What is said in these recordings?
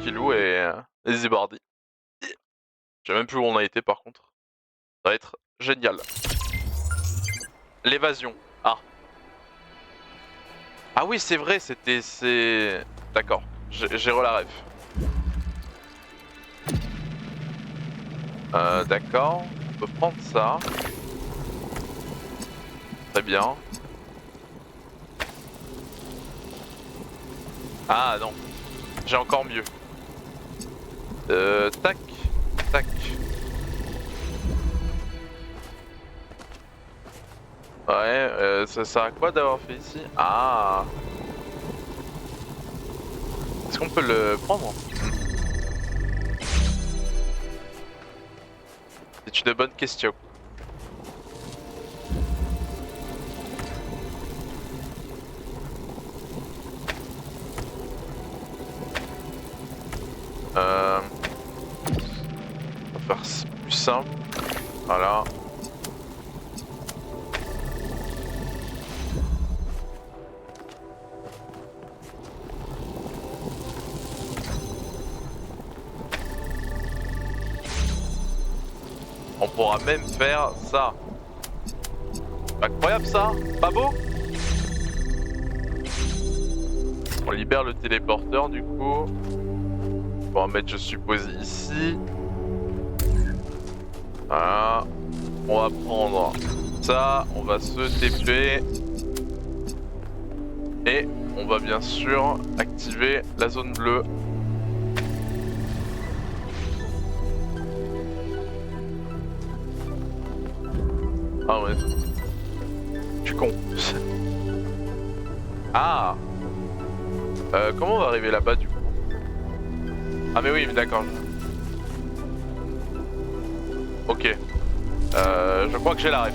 tranquillou et zibardi. Je sais même plus où on a été par contre. Ça va être génial. L'évasion. Ah. Ah oui, c'est vrai, c'est d'accord, j'ai re la ref. D'accord, on peut prendre ça. Très bien. Ah non, j'ai encore mieux. Tac, tac. Ouais, ça sert à quoi d'avoir fait ici? Ah! Est-ce qu'on peut le prendre? C'est une bonne question. On va faire plus simple. Voilà. On pourra même faire ça. Incroyable ça, pas beau? On libère le téléporteur du coup. On va en mettre je suppose ici. Voilà. On va prendre ça, on va se TP. Et on va bien sûr activer la zone bleue. Ah ouais. Je suis con. Ah. Comment on va arriver là-bas du coup? Ah mais oui, mais d'accord. Ok. Je crois que j'ai la ref.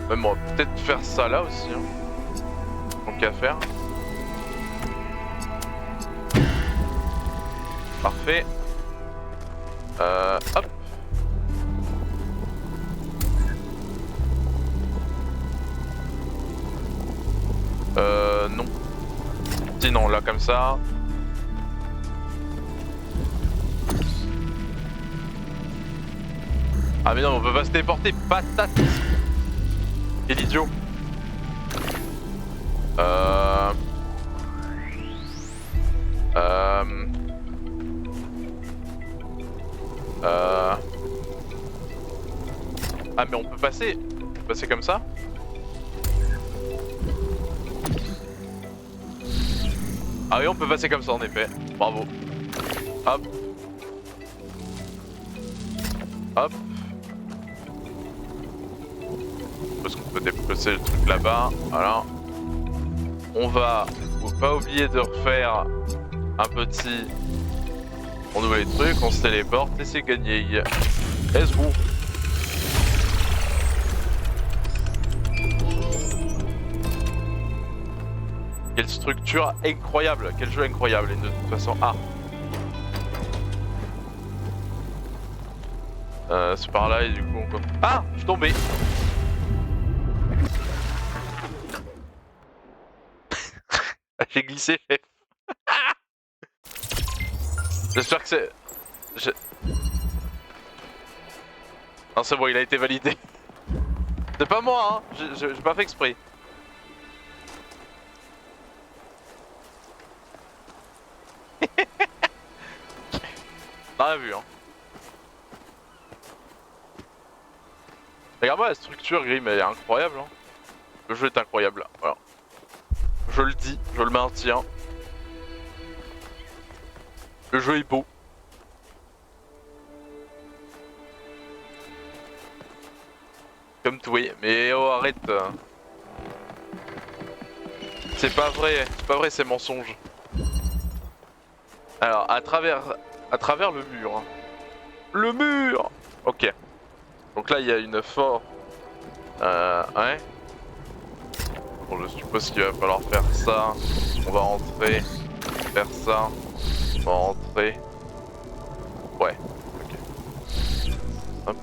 Même on va peut-être faire ça là aussi. Hein. Donc qu'à faire. Parfait. Hop. Non. Sinon là comme ça. Ah mais non, on peut pas se téléporter, patate. Quel idiot. Ah mais on peut passer comme ça? Ah oui, on peut passer comme ça en effet. Bravo. Hop. Hop. Parce qu'on peut déplacer le truc là-bas. Voilà. On va pas oublier de refaire un petit... On ouvre les trucs, on se téléporte et c'est gagné. Let's go. Quelle structure incroyable, quel jeu incroyable et de toute façon... Ah. C'est par là et du coup on... Ah, je suis tombé. J'ai glissé. J'espère que c'est... Non c'est bon, il a été validé. C'est pas moi hein, j'ai pas fait exprès. Rien vu hein. Regarde-moi la structure Grim, elle est incroyable hein. Le jeu est incroyable, voilà. Je le dis, je le maintiens. Le jeu est beau. Comme tout, oui. Mais oh arrête. C'est pas vrai ces mensonges. Alors à travers le mur. Hein. Le mur. Ok. Donc là il y a une forte. Ouais. Bon je suppose qu'il va falloir faire ça. On va rentrer. Faire ça. On va rentrer. Ouais. Ok. Hop.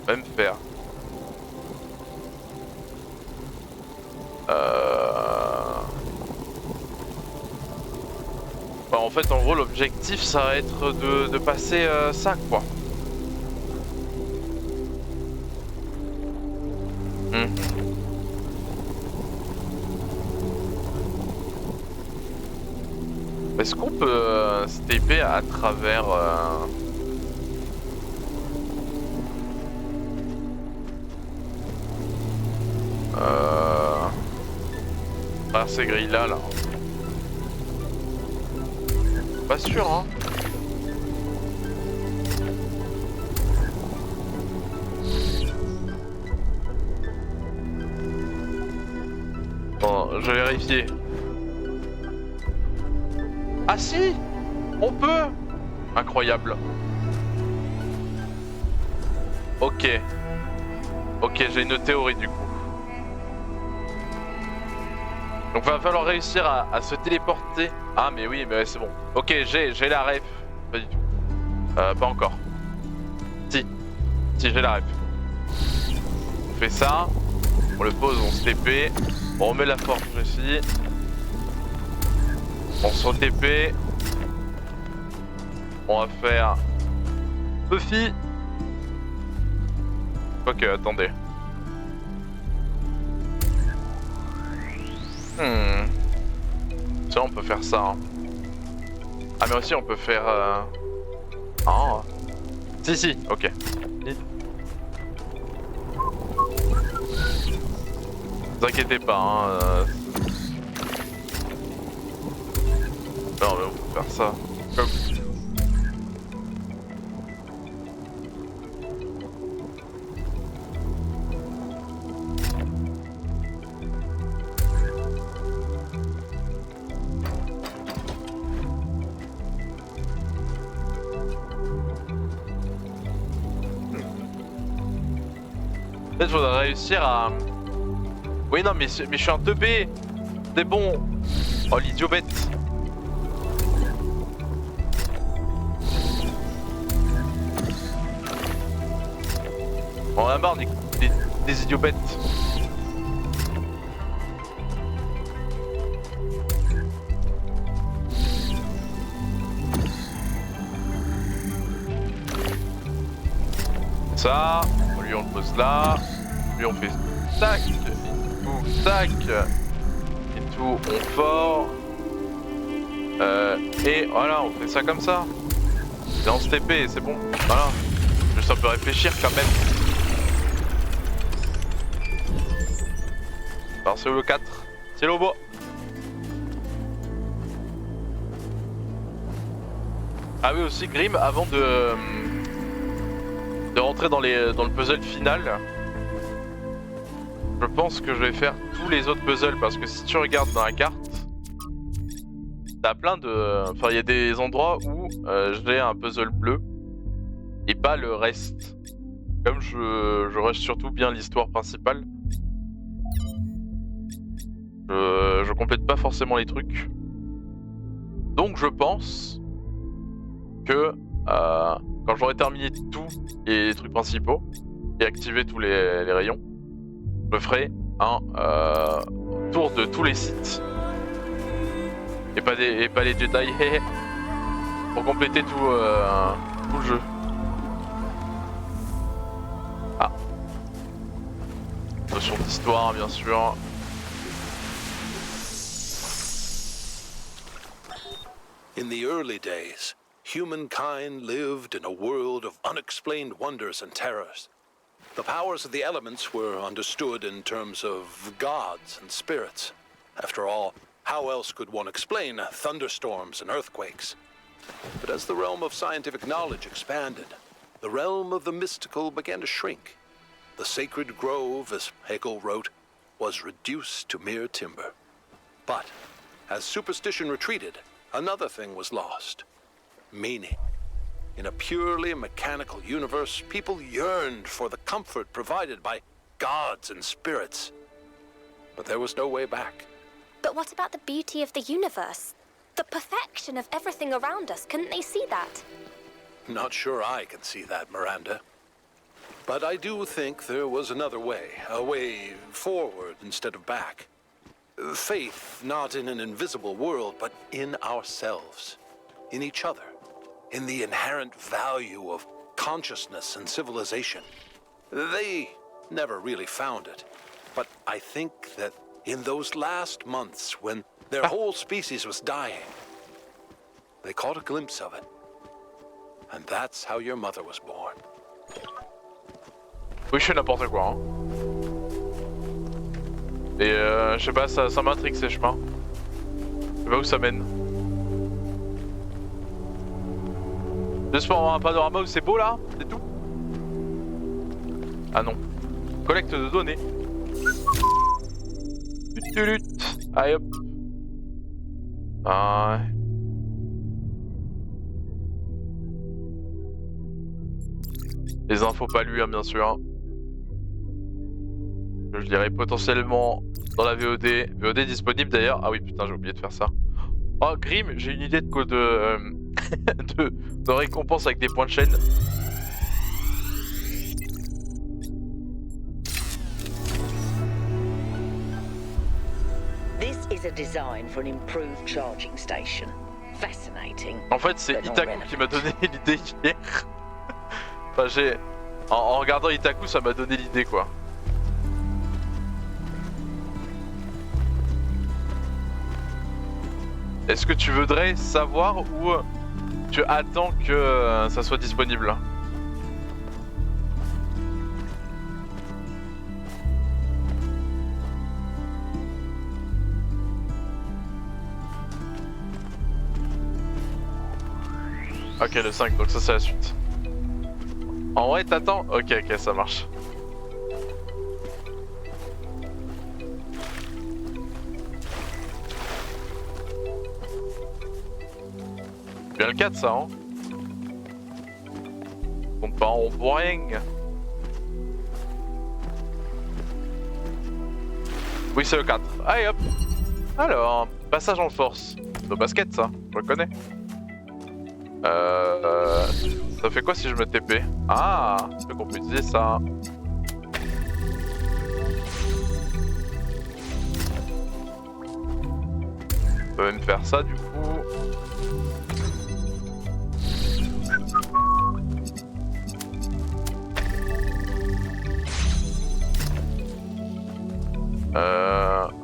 Même faire. en fait, en gros, l'objectif, ça va être de passer ça, quoi. Est-ce qu'on peut se TP à travers... travers ces grilles-là, là. Pas sûr, hein. Bon, je vais vérifier. Ah si, on peut. Incroyable. Ok. Ok, j'ai une théorie du coup. Donc va falloir réussir à se téléporter. Ah mais oui, mais c'est bon. Ok, j'ai la ref. Pas du tout. Pas encore. Si, j'ai la ref. On fait ça. On le pose, on se TP. On remet la forge ici. On se TP. On va faire Buffy. Ok, attendez. Ça, on peut faire ça. Hein. Ah, mais aussi, on peut faire. Ah. Si, ok. Ne vous inquiétez pas. Hein, Non, mais on peut faire ça. Comme... Peut-être faudrait réussir à... Oui non mais je suis un teubé. C'est bon. Oh l'idiot bête. On a marre des idiots bêtes. Ça, lui on le pose là, lui on fait tac, tout, tac, et tout, on fort. Et voilà, on fait ça comme ça. Et on se TP, c'est bon, voilà. Juste un peu réfléchir quand même. Alors c'est où le 4? C'est le bois. Ah oui aussi Grim, avant de rentrer dans le puzzle final, je pense que je vais faire tous les autres puzzles parce que si tu regardes dans la carte, t'as plein de... Enfin il y a des endroits où j'ai un puzzle bleu et pas le reste. Comme je rush surtout bien l'histoire principale, je complète pas forcément les trucs. Donc je pense que quand j'aurai terminé tous les trucs principaux et activé tous les rayons, je me ferai un tour de tous les sites et pas les Jedi pour compléter tout le jeu. Ah, notion d'histoire bien sûr. In the early days, humankind lived in a world of unexplained wonders and terrors. The powers of the elements were understood in terms of gods and spirits. After all, how else could one explain thunderstorms and earthquakes? But as the realm of scientific knowledge expanded, the realm of the mystical began to shrink. The sacred grove, as Hegel wrote, was reduced to mere timber. But as superstition retreated, another thing was lost: meaning. In a purely mechanical universe, people yearned for the comfort provided by gods and spirits. But there was no way back. But what about the beauty of the universe? The perfection of everything around us, couldn't they see that? Not sure I can see that, Miranda. But I do think there was another way, a way forward instead of back. Faith not in an invisible world, but in ourselves. in each other, in the inherent value of consciousness and civilization. They never really found it, but I think that in those last months when their whole species was dying, they caught a glimpse of it. And that's how your mother was born. Oui, je fais n'importe quoi. Hein. Et je sais pas, ça m'intrigue ces chemins. Je sais pas où ça mène. Juste pour avoir un panorama où c'est beau là, c'est tout. Ah non. Collecte de données. Allez hop. Ah ouais. Les infos pas lues, hein, bien sûr. Je dirais potentiellement dans la VOD. VOD disponible d'ailleurs. Ah oui, putain, j'ai oublié de faire ça. Oh, Grim, j'ai une idée de code de récompense avec des points de chaîne. This is a design for an improved charging station. Fascinating. En fait, c'est Itaku qui m'a donné l'idée hier. Enfin, en regardant Itaku, ça m'a donné l'idée quoi. Est-ce que tu voudrais savoir ou tu attends que ça soit disponible? Ok, le 5, donc ça c'est la suite. En vrai, t'attends? Ok, ça marche. Bien le 4 ça, hein. Compte pas en rond pour rien. Oui, c'est le 4. Allez hop. Alors, passage en force. Le basket ça, je le connais. Ça fait quoi si je me TP? Ah, c'est qu'on peut utiliser ça. On peut même faire ça du coup.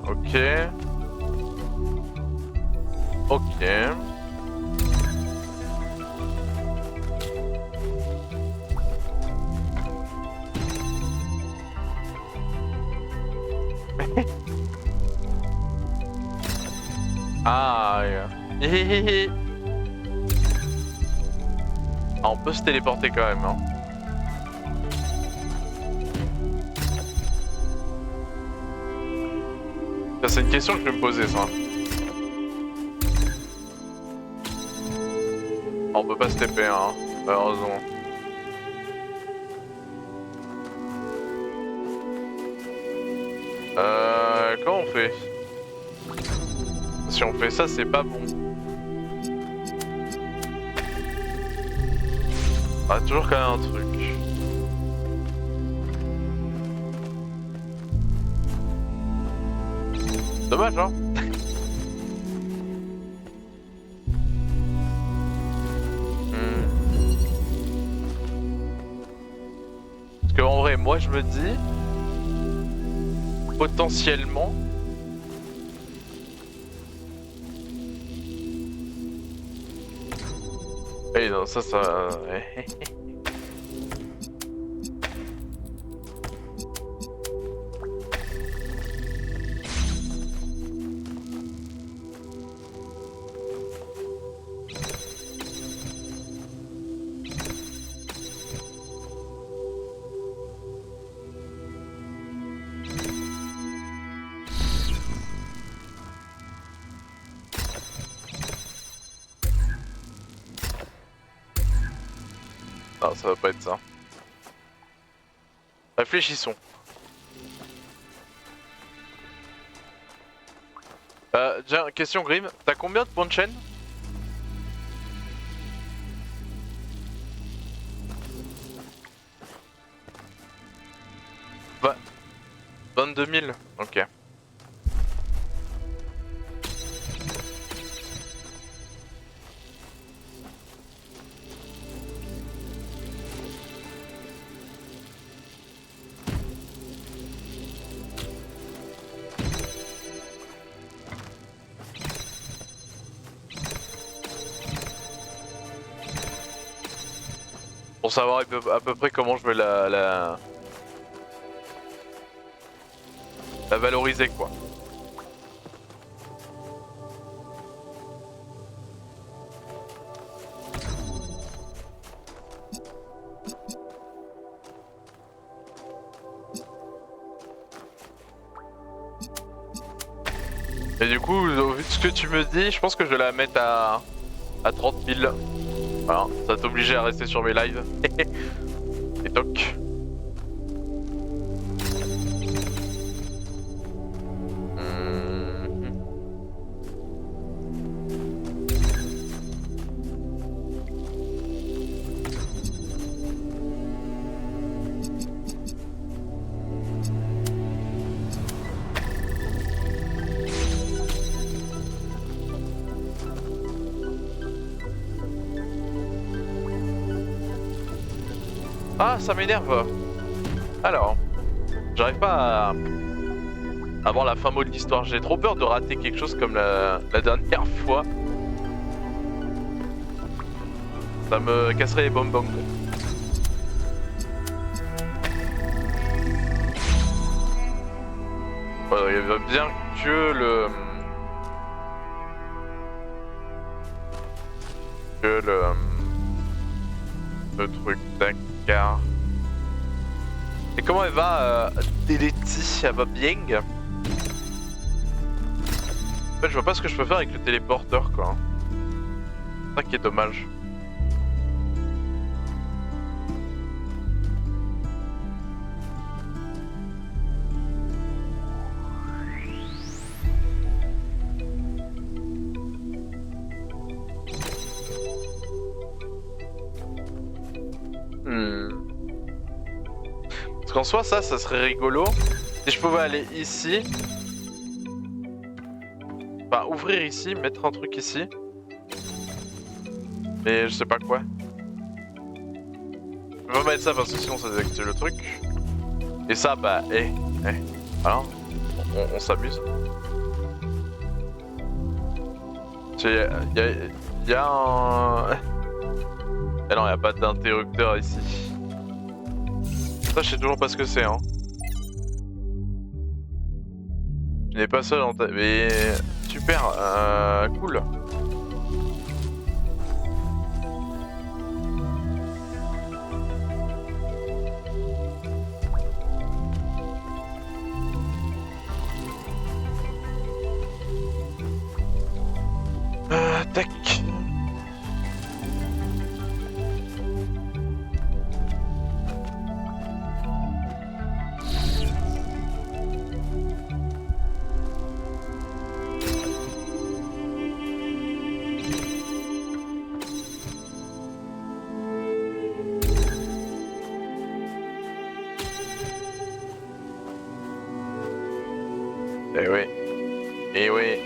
Ok. Ok. Ah, yeah. Ah, on peut se téléporter quand même, hein. Ça, c'est une question que je vais me poser, ça. Ah, on peut pas se TP, hein, malheureusement. Comment on fait? Si on fait ça, c'est pas bon. Ah, toujours quand même un truc. Dommage, hein. Parce qu'en vrai, moi je me dis... Potentiellement... Eh non, ça... Non, ça va pas être ça. Réfléchissons. Tiens, question Grim, t'as combien de points de chaîne? 22 000, ok. Pour savoir à peu près comment je vais la valoriser quoi. Et du coup, au vu de ce que tu me dis, je pense que je vais la mettre à 30 000. Voilà, ça t'obliger à rester sur mes lives. Et toc. Ah, ça m'énerve. Alors, j'arrive pas à voir la fin mot de l'histoire. J'ai trop peur de rater quelque chose comme la dernière fois. Ça me casserait les bonbons. Voilà, il y avait bien que le truc, d'accord. Et comment elle va, Téléti? Elle va bien? En fait, je vois pas ce que je peux faire avec le téléporteur, quoi. C'est ça qui est dommage. Parce qu'en soi, ça serait rigolo. Si je pouvais aller ici. Enfin, ouvrir ici, mettre un truc ici. Mais je sais pas quoi. Je peux pas mettre ça parce que sinon ça désactive le truc. Et ça, bah, voilà. On s'amuse. Il y a un... Eh non, il n'y a pas d'interrupteur ici. Ça, je sais toujours pas ce que c'est, hein. Je n'ai pas ça dans ta... Mais... Super, cool. Tac. Eh oui. Eh oui.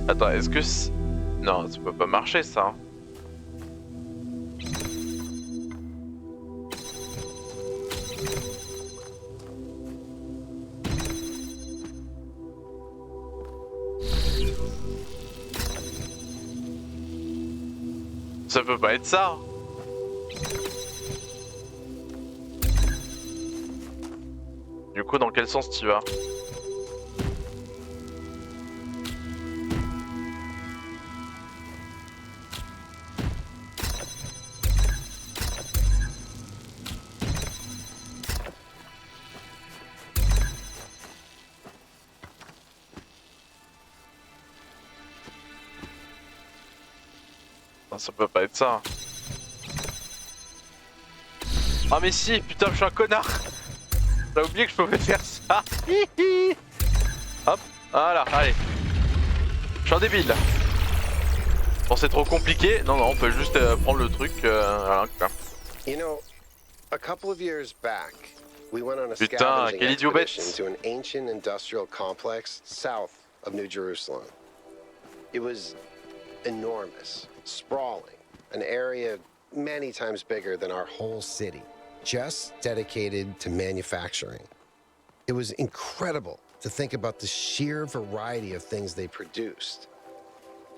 Attends, est-ce que... Non, ça peut pas marcher ça. Ça peut pas être ça. Du coup, dans quel sens tu vas? Ça peut pas être ça. Ah mais si, putain, je suis un connard. J'ai oublié que je pouvais faire ça. Hop, voilà, allez. Je suis un débile. Bon, c'est trop compliqué. Non, non, on peut juste prendre le truc. Voilà, quoi. You know, A couple of years back, we went on a Putain, scavenging quel idiot bête. expedition to an ancient industrial complex south of New Jerusalem. It was enormous, sprawling, an area many times bigger than our whole city, just dedicated to manufacturing. It was incredible to think about the sheer variety of things they produced.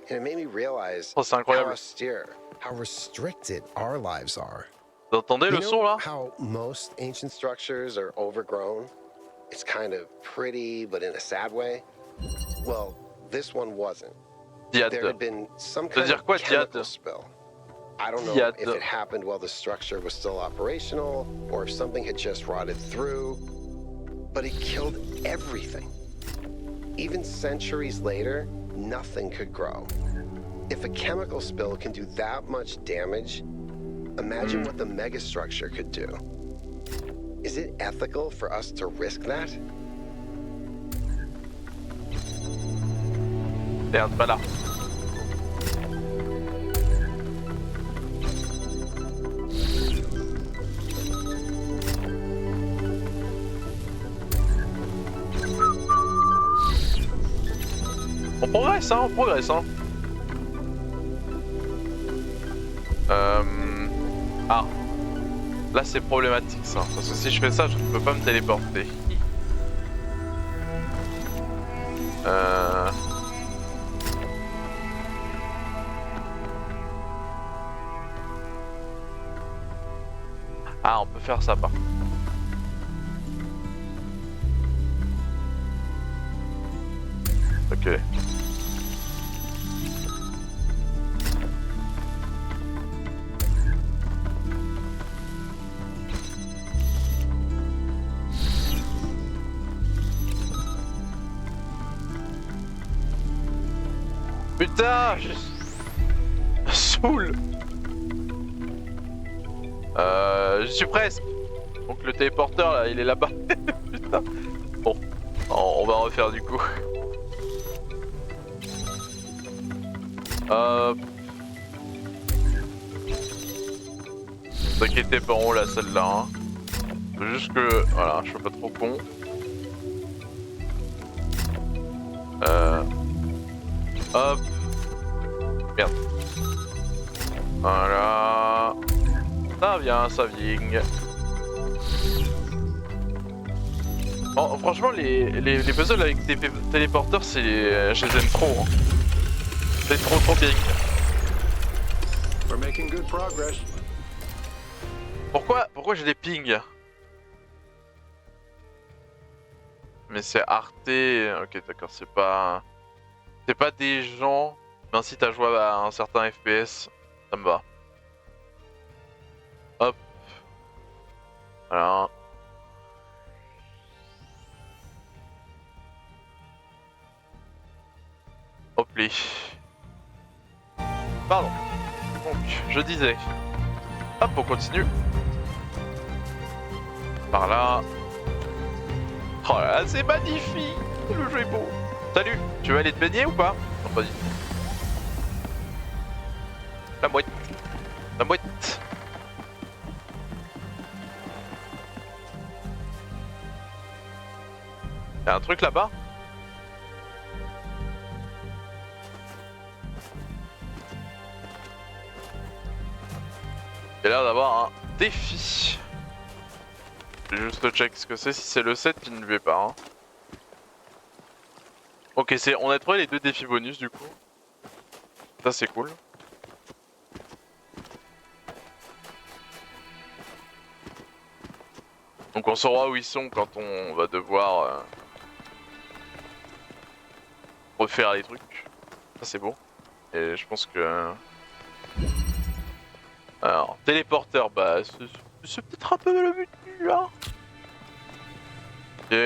And it made me realize Oh, c'est how incroyable. austere, how restricted our lives are. Vous entendez You le son know là? how most ancient structures are overgrown? It's kind of pretty, but in a sad way. Well, this one wasn't. There Diade. had been some kind dire of quoi, chemical diade? spill. I don't know Diade. if it happened while the structure was still operational or if something had just rotted through, but it killed everything. Even centuries later, nothing could grow. If a chemical spill can do that much damage, imagine what the megastructure could do. Is it ethical for us to risk that? Merde, pas là. On progresse, hein, on progresse, hein. Ah. Là, c'est problématique, ça. Parce que si je fais ça, je ne peux pas me téléporter. Ah, on peut faire ça, par contre. Ok. Putain, je... Saoul. Je suis presque. Donc le téléporteur là, il est là-bas. Putain. Bon, on va refaire du coup. T'inquiétez pas, on l'a celle-là. Hein. Faut juste que, voilà, je suis pas trop con. Hop. Merde. Voilà. Ça vient, ça vient. Bon, franchement, les puzzles avec des téléporteurs, c'est, je les aime trop. Hein. C'est trop bien. We're making good progress. Pourquoi j'ai des pings? Mais c'est Arte. Ok, d'accord, c'est pas des gens. Mais si t'as joué à un certain FPS, ça me va. Hop. Voilà. Hop les. Pardon. Donc, je disais. Hop, on continue. Par là. Oh là là, c'est magnifique. Le jeu est beau. Salut, tu veux aller te baigner ou pas? Non, pas du tout. La mouette. La mouette. Y'a un truc là-bas? Il y a l'air d'avoir un défi. Je vais juste check ce que c'est, si c'est le 7 qui ne lui est pas. Hein. Ok, on a trouvé les 2 défis bonus du coup. Ça c'est cool. Donc on saura où ils sont quand on va devoir refaire les trucs. Ça c'est beau. Et je pense que... Alors, téléporteur, bah c'est peut-être un peu le but du là. Ok.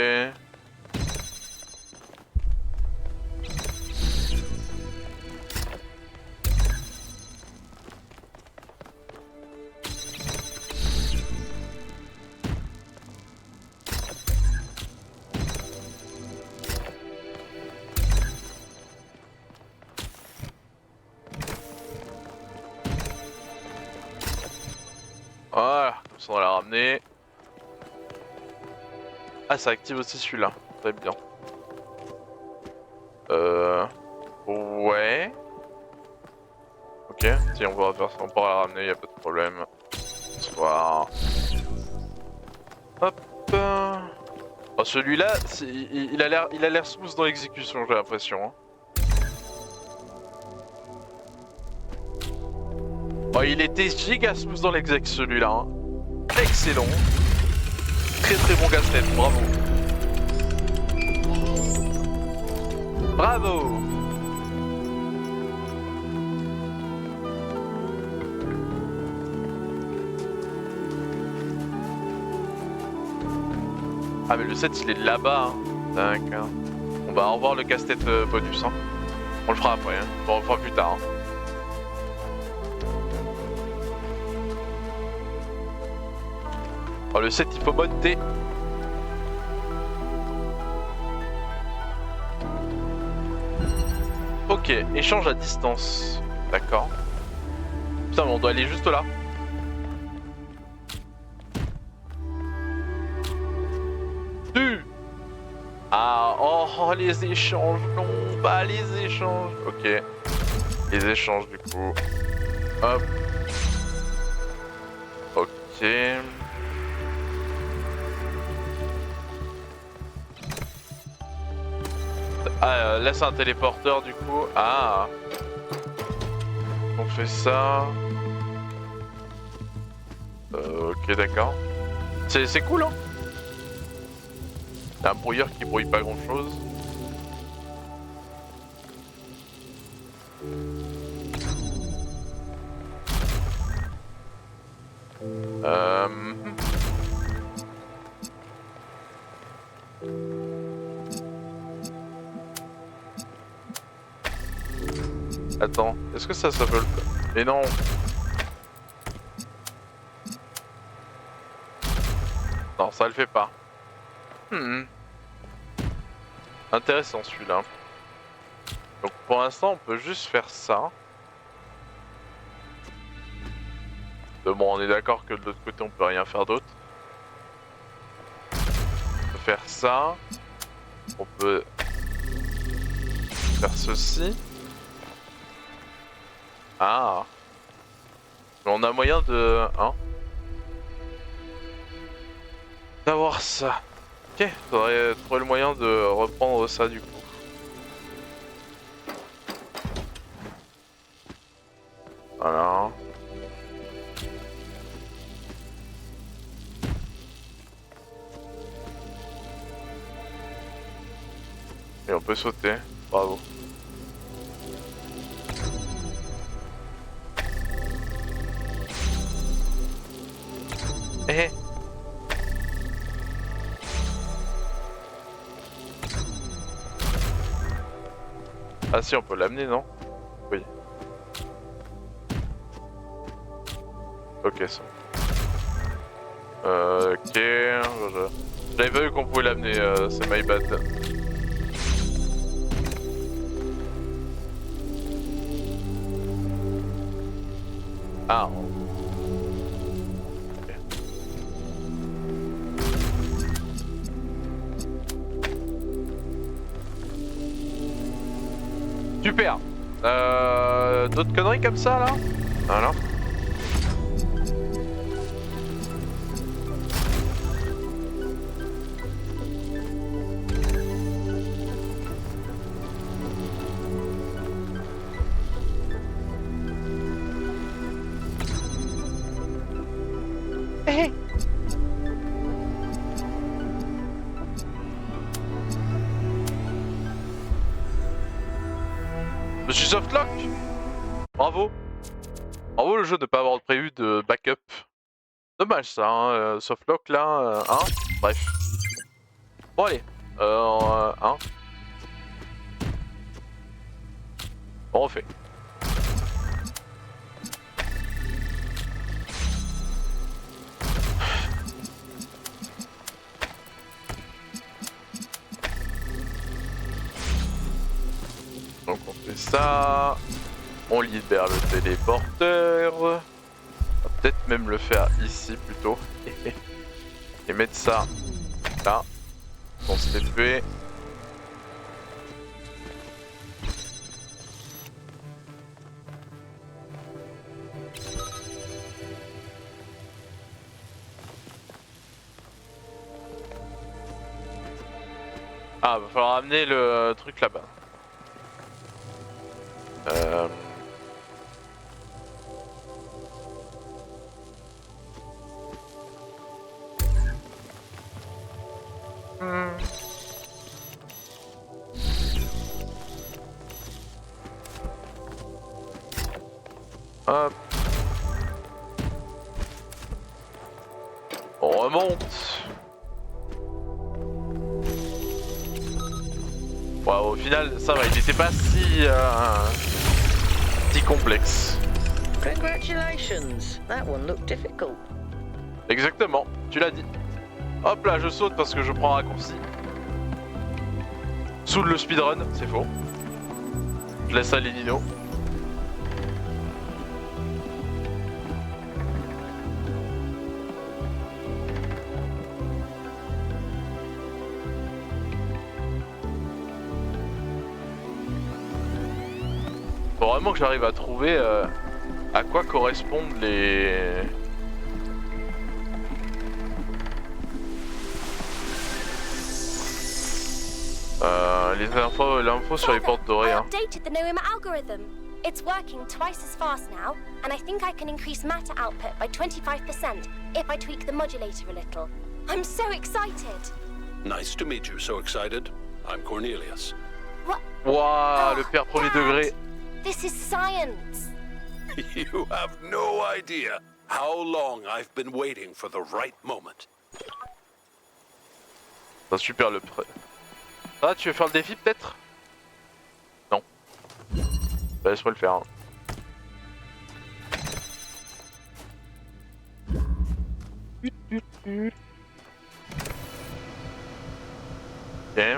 Voilà, on l'a ramené. Ah, ça active aussi celui-là. Très bien. Ouais. Ok, si on va faire ça, on pourra la ramener, y a pas de problème. Bonsoir. Hop. Oh, celui-là, il a l'air smooth dans l'exécution, j'ai l'impression. Hein. Oh, il était giga smooth dans l'exec celui-là. Hein. Excellent. Très très bon casse-tête, bravo. Bravo. Ah mais le 7 il est là-bas. Hein. D'accord. On va revoir le casse-tête bonus. Hein. On le fera après. Hein. Bon, on le fera plus tard. Hein. Oh, le 7 il faut monter. Ok, échange à distance. D'accord. Putain mais on doit aller juste là. Ah, oh, les échanges, non, pas les échanges. Ok, les échanges du coup. Hop. Ok. Ah, là c'est un téléporteur du coup. Ah. On fait ça. Ok, d'accord. C'est cool, hein. Un brouilleur qui brouille pas grand chose. Attends, est-ce que ça peut le faire? Mais non. Non, ça le fait pas. Intéressant celui-là. Donc pour l'instant on peut juste faire ça. Bon, on est d'accord que de l'autre côté on peut rien faire d'autre. On peut faire ça. On peut faire ceci. Ah. Mais on a moyen de... Hein, d'avoir ça. Ok, faudrait trouver le moyen de reprendre ça du coup. Voilà. Et on peut sauter, bravo. Eh. Ah si, on peut l'amener, non? Oui. Ok, ça. Ok. J'avais pas vu qu'on pouvait l'amener, c'est my bad. Ah. Ok. Super. D'autres conneries comme ça là? Voilà. Je suis softlock. Bravo. Bravo le jeu de pas avoir prévu de backup. Dommage ça, hein, softlock là, hein. Bref. Bon allez, hein. On refait. Donc on fait ça, on libère le téléporteur. Hop peut-être même le faire ici plutôt. Et mettre ça là. On s'est fait. Ah, va falloir amener le truc là-bas. Hop. On remonte. Ouais, au final, ça va, il était pas si complexe. Congratulations. That one looked difficult. Exactement, tu l'as dit. Hop là, je saute parce que je prends un raccourci. Sous le speedrun, c'est faux. Je laisse aller Nino. Faut vraiment que j'arrive à trouver à quoi correspondent les l'info sur les portes dorées. I Hein. updated the Noema algorithm. It's working twice as fast now, and I think I can increase matter output by 25% if I tweak the modulator a little. I'm so excited. Nice to meet you. So excited. I'm Cornelius. What? Waouh, Oh, le père premier Dad, degré. This is science. You have no idea how long I've been waiting for the right moment. C'est super le prêt. Ah, tu veux faire le défi peut-être? Non. Bah, laisse-moi le faire. Hein. Ok.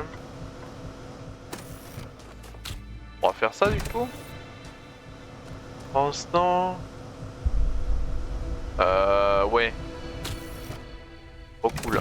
On va faire ça du coup. Pour l'instant. Ouais. Trop cool.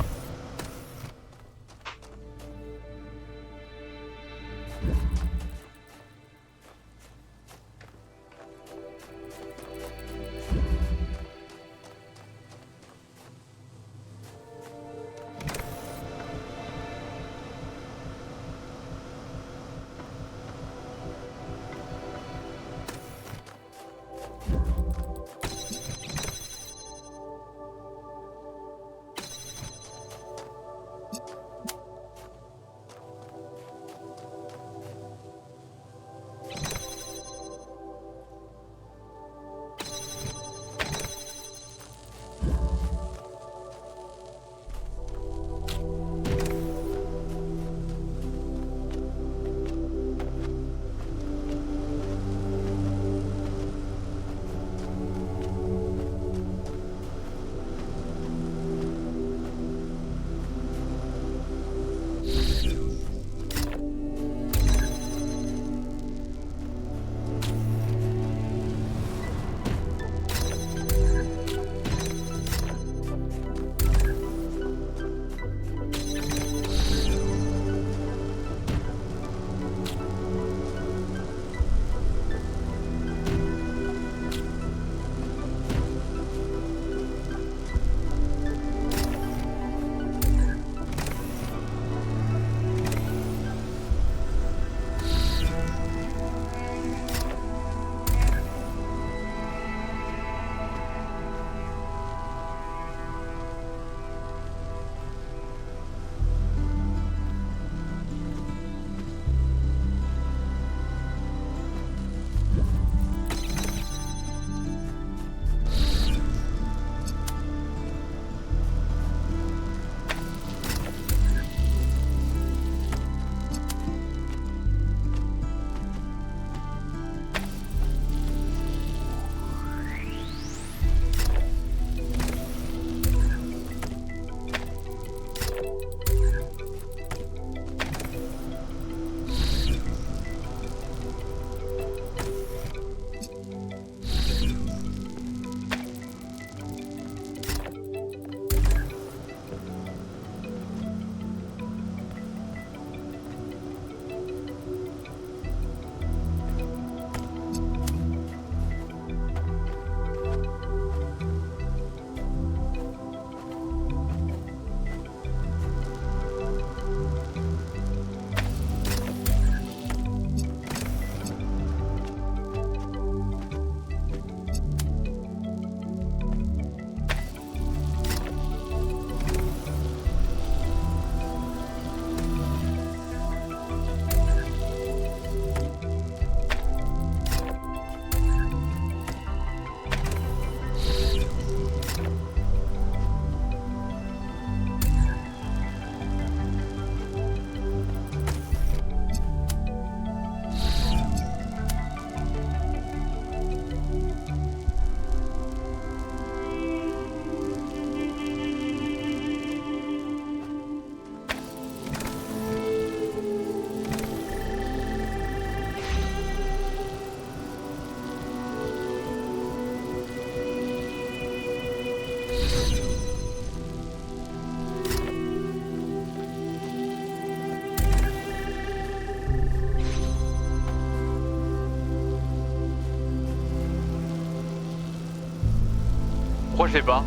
Pourquoi je l'ai pas?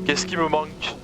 Qu'est-ce qui me manque?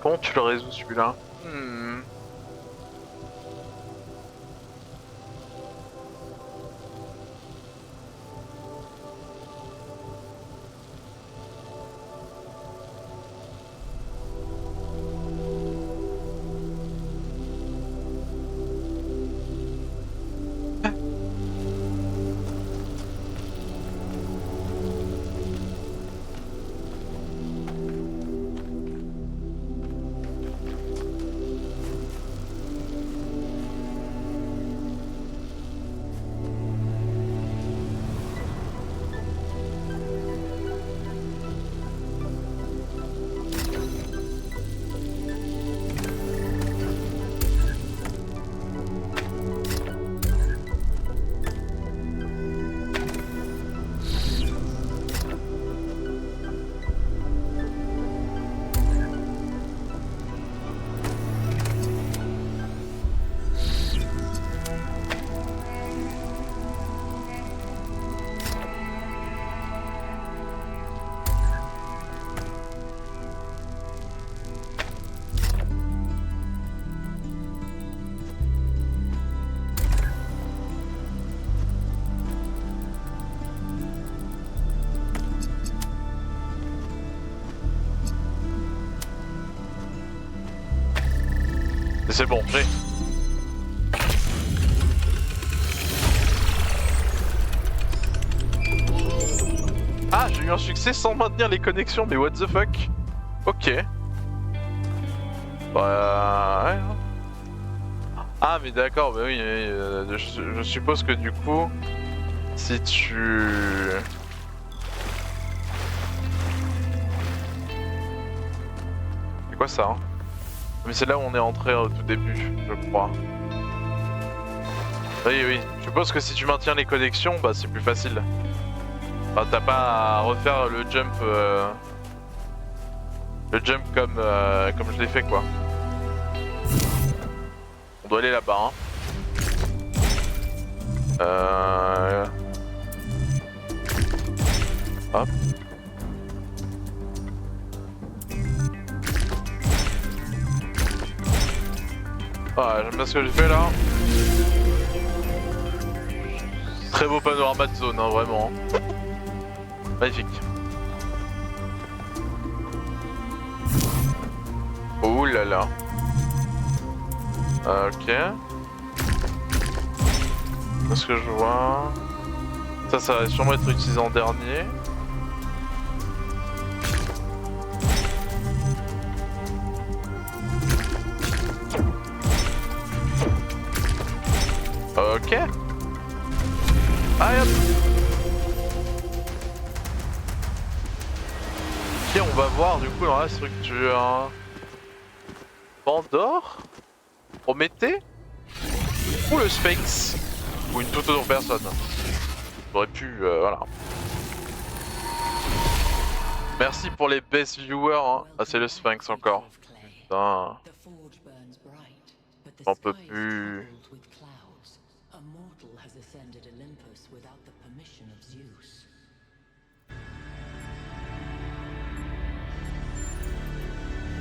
Comment tu le résous celui-là? C'est bon, j'ai. Ah, j'ai eu un succès sans maintenir les connexions, mais what the fuck? Ok. Bah... ouais. Ah, mais d'accord, bah oui, je suppose que du coup, si tu... C'est quoi ça, hein? Mais c'est là où on est entré au tout début, je crois. Oui, oui. Je suppose que si tu maintiens les connexions, bah c'est plus facile. Enfin, t'as pas à refaire le jump comme je l'ai fait, quoi. On doit aller là-bas, hein. Hop. Ah, j'aime bien ce que j'ai fait là. Très beau panorama de zone, hein, vraiment. Magnifique. Ouh là là. Ok. Qu'est-ce que je vois? Ça va sûrement être utilisé en dernier. Ok. Allez hop. on va voir du coup dans la structure. Pandore, Prométhée ou le Sphinx ou une toute autre personne. J'aurais pu, voilà. Merci pour les best viewers, hein. Ah c'est le Sphinx encore. Putain. J'en peux plus.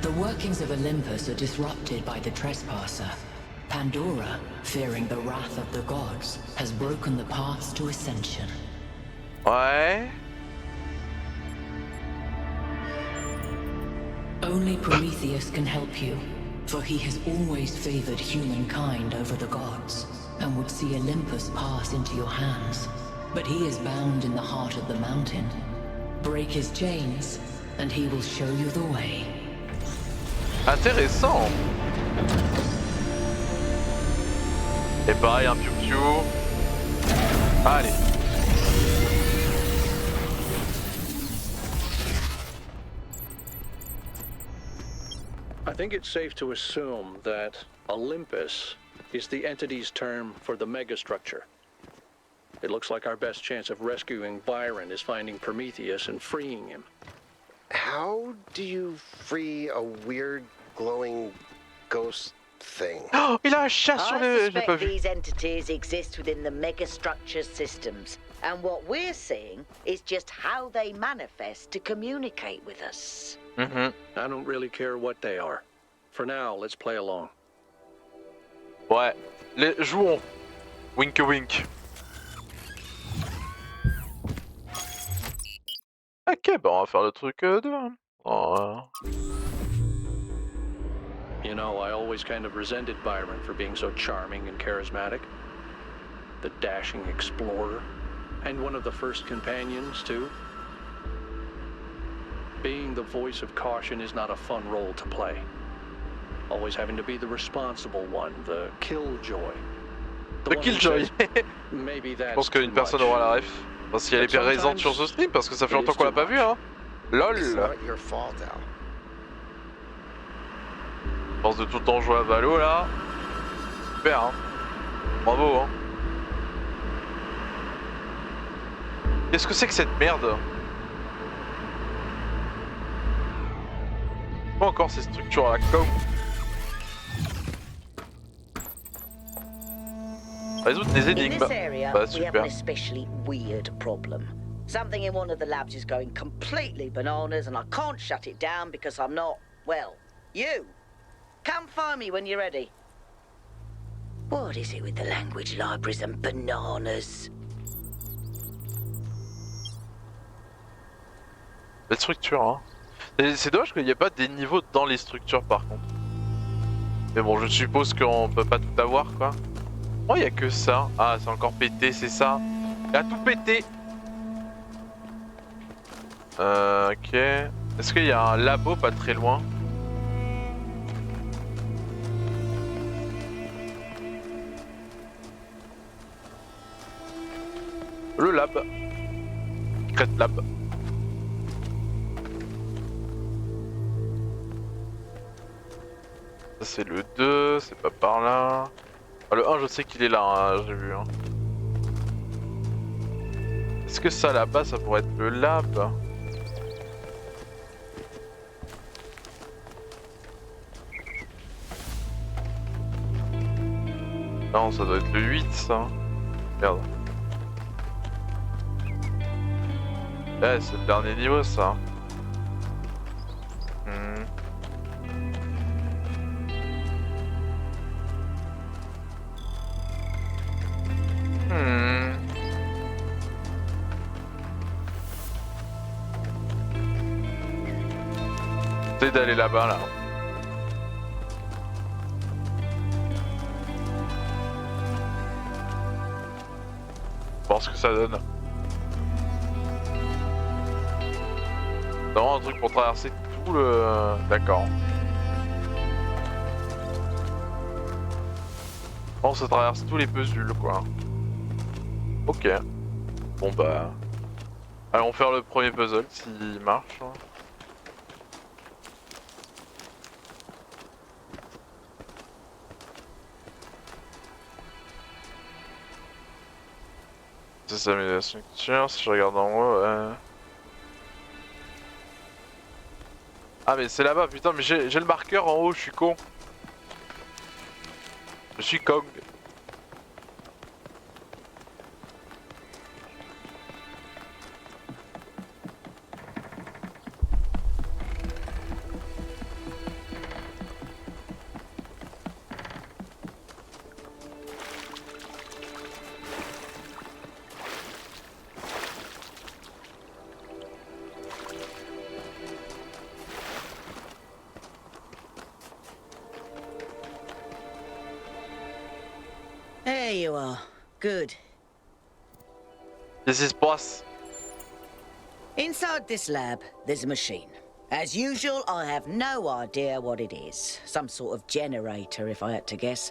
The workings of Olympus are disrupted by the trespasser. Pandora, fearing the wrath of the gods, has broken the paths to ascension. Ouais. Only Prometheus can help you, for he has always favored humankind over the gods, and would see Olympus pass into your hands. But he is bound in the heart of the mountain. Break his chains, and he will show you the way. Intéressant. Et pareil, un piou-piou. Allez. I think it's safe to assume that Olympus is the entity's term for the megastructure. It looks like our best chance of rescuing Byron is finding Prometheus and freeing him. How do you free a weird glowing ghost thing? Oh, il a un chat sur I le... J'ai pas suspect vu. these entities exist within the megastructure systems, and what we're seeing is just how they manifest to communicate with us. Mhm. I don't really care what they are. For now, let's play along. Ouais. Jouons. Wink wink. Ok, bah on va faire le truc de... Oh. You know, I always kind of resented Byron for being so charming and charismatic. The dashing explorer, and one of the first companions, too. Being the voice of caution is not a fun role to play. Always having to be the responsible one, the killjoy. Le Killjoy. Maybe Je that's pense qu'une too personne much. aura la ref. Parce qu'elle est présente sur ce stream, parce que ça fait longtemps qu'on l'a pas vu, hein. It's LOL. not your fault, Al. Force de tout le temps jouer à Valo là. Super, hein. Bravo, hein. Qu'est-ce que c'est que cette merde? Pas encore ces structures à la com. Résoudre des In énigmes. this area, Bah we have an super. especially weird problem. Something in one of the labs is going completely bananas, and I can't shut it down because I'm not, well, you. Come find me when you're ready. What is it with the language libraries and bananas? Les structures, hein. C'est dommage qu'il n'y ait pas des niveaux dans les structures par contre. Mais bon, je suppose qu'on peut pas tout avoir quoi. Oh, il y a que ça. Ah, c'est encore pété, c'est ça. Il a tout pété. Ok. Est-ce qu'il y a un labo pas très loin? Le lab. Crête lab. Ça c'est le 2, c'est pas par là. Ah, le 1 je sais qu'il est là, hein, j'ai vu. Hein. Est-ce que ça là-bas ça pourrait être le lab? Non, ça doit être le 8 ça. Merde. Ouais, c'est le dernier niveau ça. J'essaie d'aller là-bas là. Voir ce que ça donne. C'est vraiment un truc pour traverser tout le... D'accord. On se traverse tous les puzzles quoi. Ok. Bon bah... Allons faire le premier puzzle s'il marche. C'est ça, mais la structure, si je regarde en haut, Ah mais c'est là-bas, putain, mais j'ai le marqueur en haut, je suis con. Je suis Kong. There you are. Good. Qu'est-ce qui se passe? Inside this lab, there's a machine. As usual, I have no idea what it is. Some sort of generator, if I had to guess.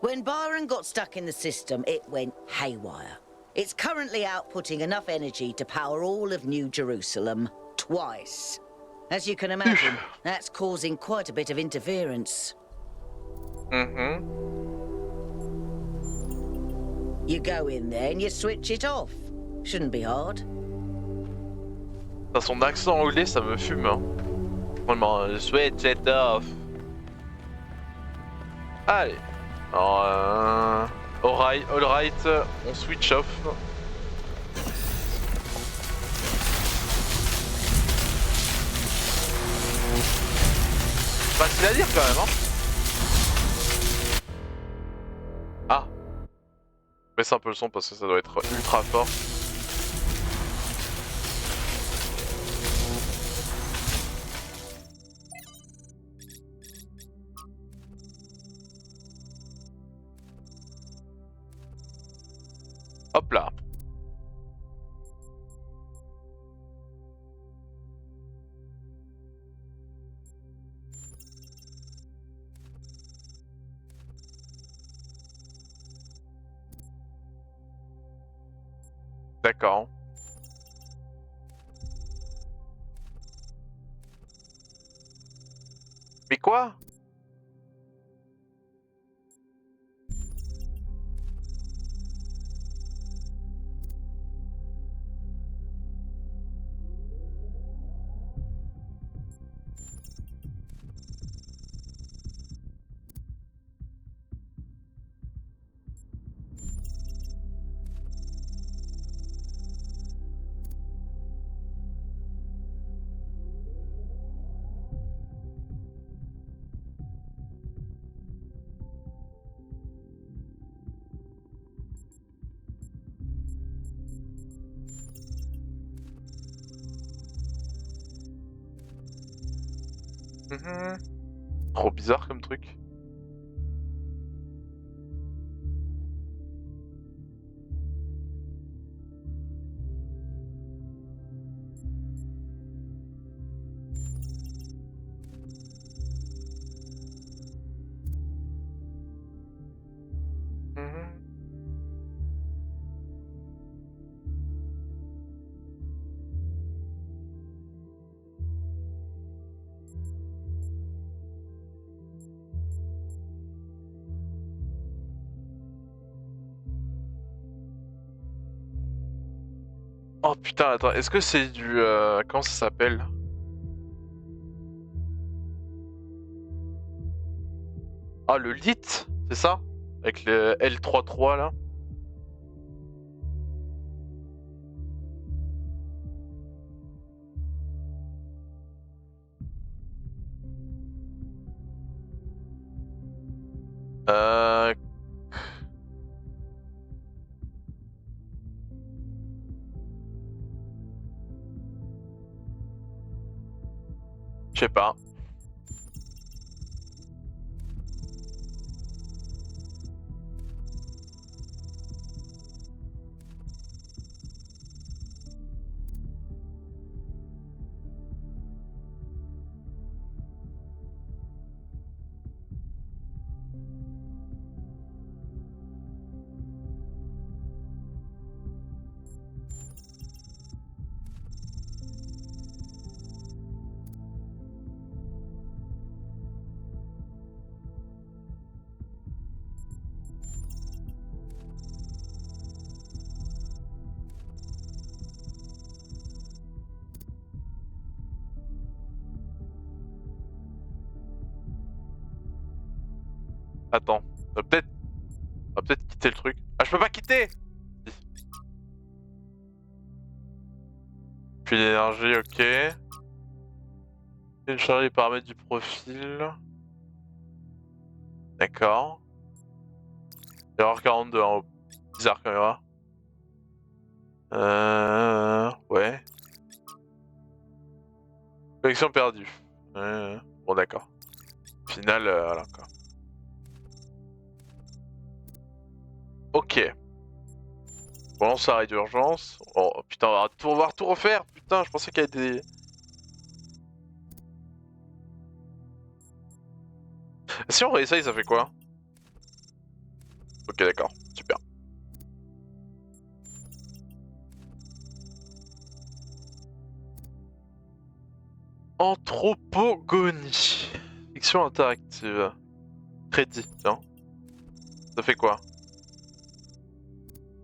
When Byron got stuck in the system, it went haywire. It's currently outputting enough energy to power all of New Jerusalem twice. As you can imagine, that's causing quite a bit of interference. You go in there and you switch it off. Shouldn't be hard. Dans son accent anglais, ça me fume. Hein. Vraiment, switch it off. Allez. Alors, alright, on switch off. Facile à dire quand même, hein. Ah. Baisse un peu le son parce que ça doit être ultra fort. Hop là. D'accord. Mais quoi? Trop bizarre comme truc. Oh putain, attends, est-ce que c'est du... comment ça s'appelle? Ah, le lit, c'est ça? Avec le L33 là? Euh... Je sais pas. Attends, on va peut-être quitter le truc. Ah, je peux pas quitter. Puis l'énergie, ok. Télécharger les paramètres du profil. D'accord. Erreur 42 en haut. Bizarre quand même. Ouais. Connexion perdue. Bon, d'accord. Final, voilà quoi. Ok. Bon, ça arrête d'urgence. Oh putain, on va tout refaire. Putain, je pensais qu'il y avait des. Si on réessaye, ça fait quoi? Ok, d'accord. Super. Anthropogonie. Fiction interactive. Crédit, tiens. Ça fait quoi?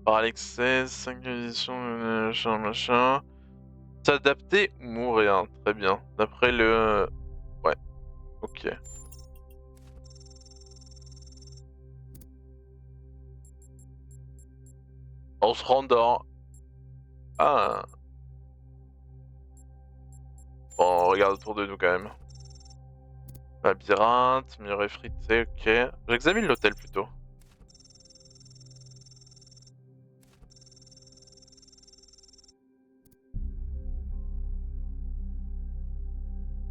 Parallaxes, 5 éditions, machin, machin. S'adapter ou mourir, très bien. D'après le... Ouais, ok. On se rendort. Ah. Bon, on regarde autour de nous quand même. Labyrinthe, mur effrité, ok. J'examine l'hôtel plutôt.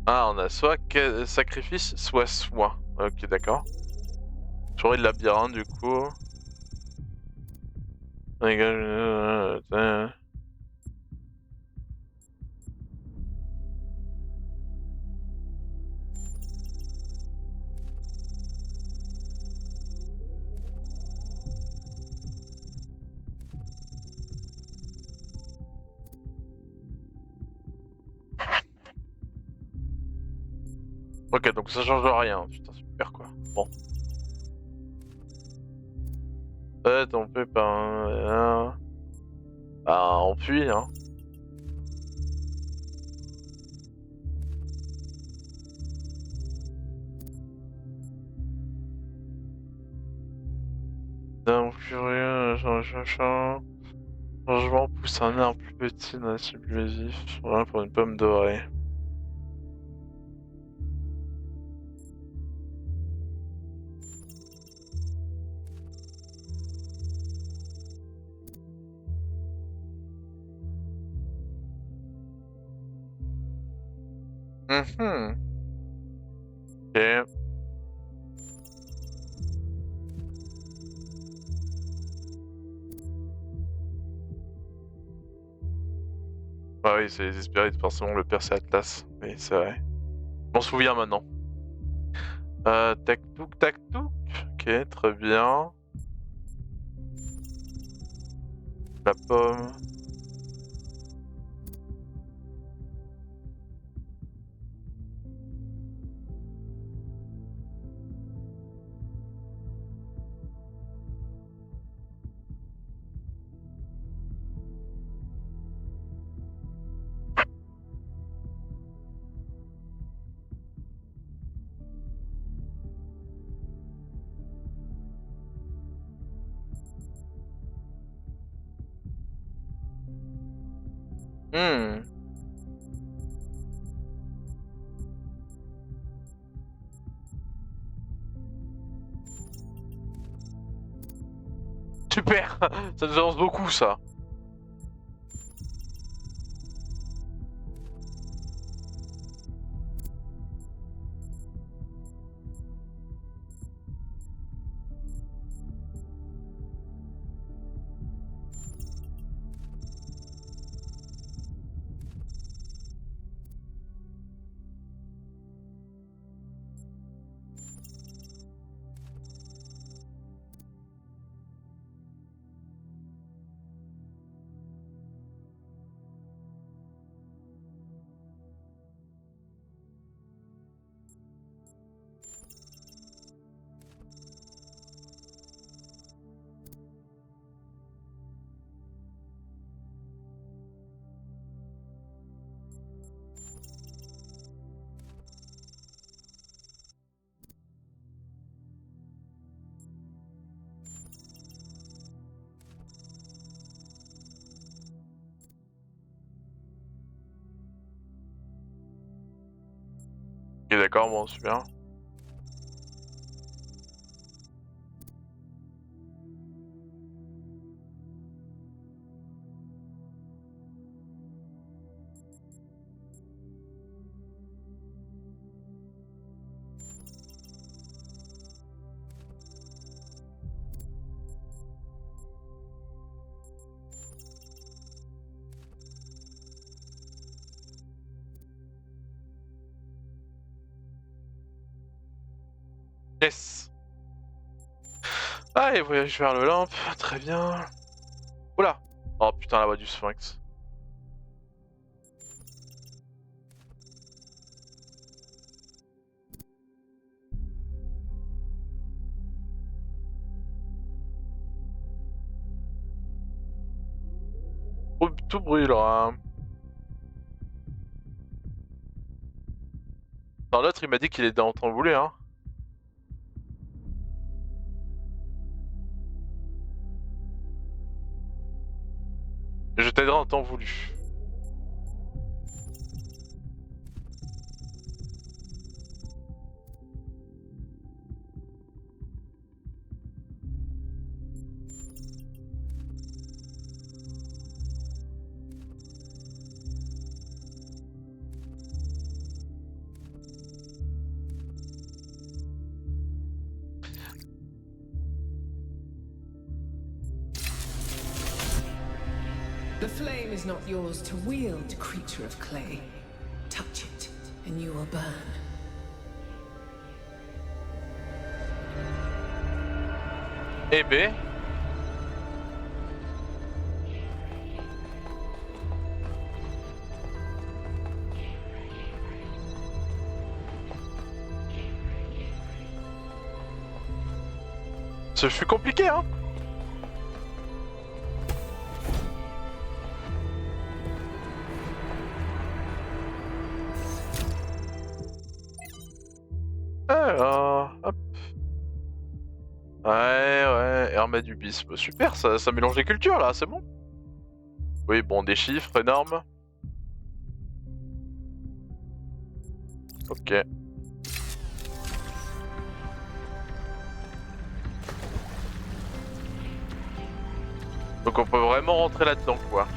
Ah, on a soit sacrifice, soit soin. Ok, d'accord. J'aurai le labyrinthe du coup. Ok, donc ça change rien. Putain, super quoi. Bon. On peut pas... Bah, on fuit, hein. D'un furieux, changement pousse un arbre plus petit dans la cible vif. Voilà pour une pomme dorée. Mhm. Ok. Bah oui, c'est les Espérides, forcément le père c'est Atlas. Oui, c'est vrai. Je m'en souviens maintenant. Tac touk tac touk. Ok, très bien. La pomme. Hmm. Super. Ça nous avance beaucoup ça. D'accord, bon, super. Yes. Allez, voyage vers le lampe, très bien. Oula. Oh putain, la voix du sphinx. Oh, tout brûlera. Dans l'autre, il m'a dit qu'il était en train de voler, hein. Je t'aiderai en temps voulu. The flame is not yours to wield, creature of clay. Touch it, and you will burn. Eh ben. Ce fut compliqué, hein. Alors, hop. Ouais, Hermès du Bispe. Super, ça mélange les cultures là, c'est bon. Oui, bon, des chiffres énormes. Ok. Donc on peut vraiment rentrer là-dedans, quoi.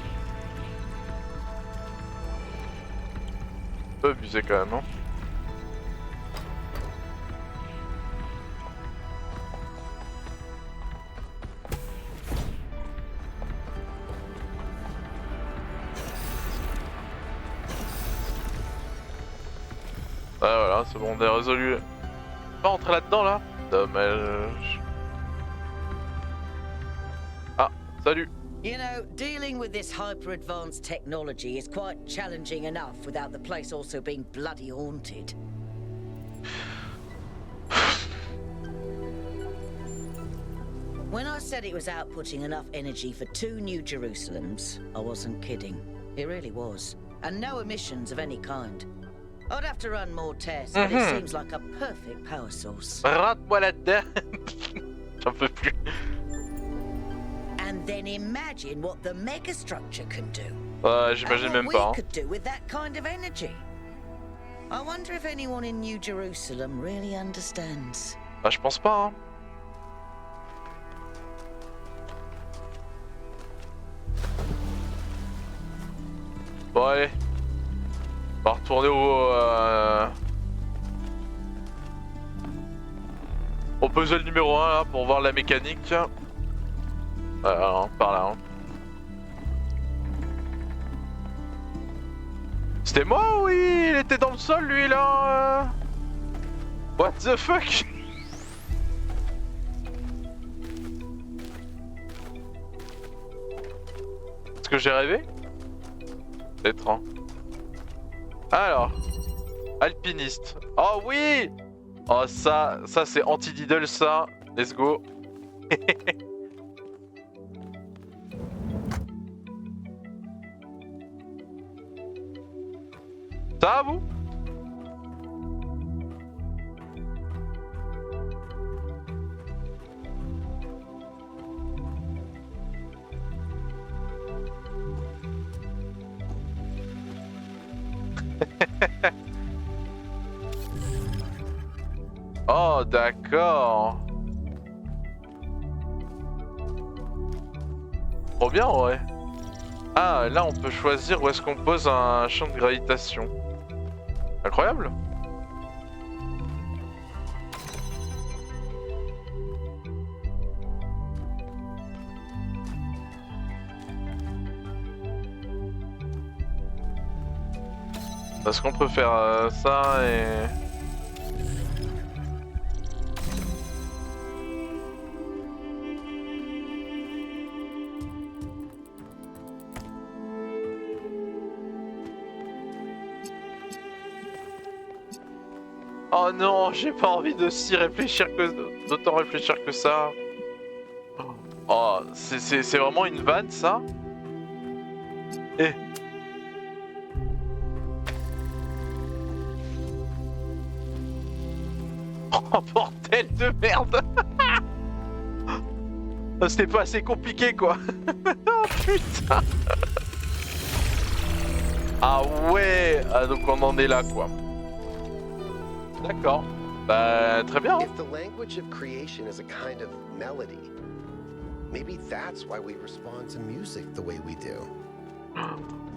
Un peu abusé quand même, hein. Ah voilà, c'est bon, on est résolu. Pas rentrer là-dedans là. Dommage. Ah, salut. You know, dealing with this hyper-advanced technology is quite challenging enough without the place also being bloody haunted. When I said it was outputting enough energy for 2 New Jerusalems, I wasn't kidding. It really was. And no emissions of any kind. I'd have to run more tests, but it seems like a perfect power source. Rentre-moi là-dedans. J'en peux plus. And then imagine what the megastructure can do. J'imagine même what pas. we Hein. could do with that kind of energy. I wonder if anyone in New Jerusalem really understands. Ah, je pense pas. Hein. Bon allez. On va retourner au puzzle numéro 1 là, pour voir la mécanique. Par là. Hein. C'était moi ou il était dans le sol lui là What the fuck? Est-ce que j'ai rêvé? Peut-être hein. Alors, alpiniste. Oh oui. Oh ça c'est anti-diddle ça. Let's go. Ça va vous? Oh, d'accord. Trop bien, ouais. Ah, là, on peut choisir où est-ce qu'on pose un champ de gravitation. Incroyable. Est-ce qu'on peut faire ça et... Oh non, j'ai pas envie de si réfléchir que... d'autant réfléchir que ça. Oh, c'est vraiment une vanne ça? Eh. Oh bordel de merde. C'était pas assez compliqué quoi. Oh putain. Ah ouais, ah, donc on en est là quoi. D'accord. Bah très bien. If the language of creation is a kind of melody, maybe that's why we respond to music the way we do.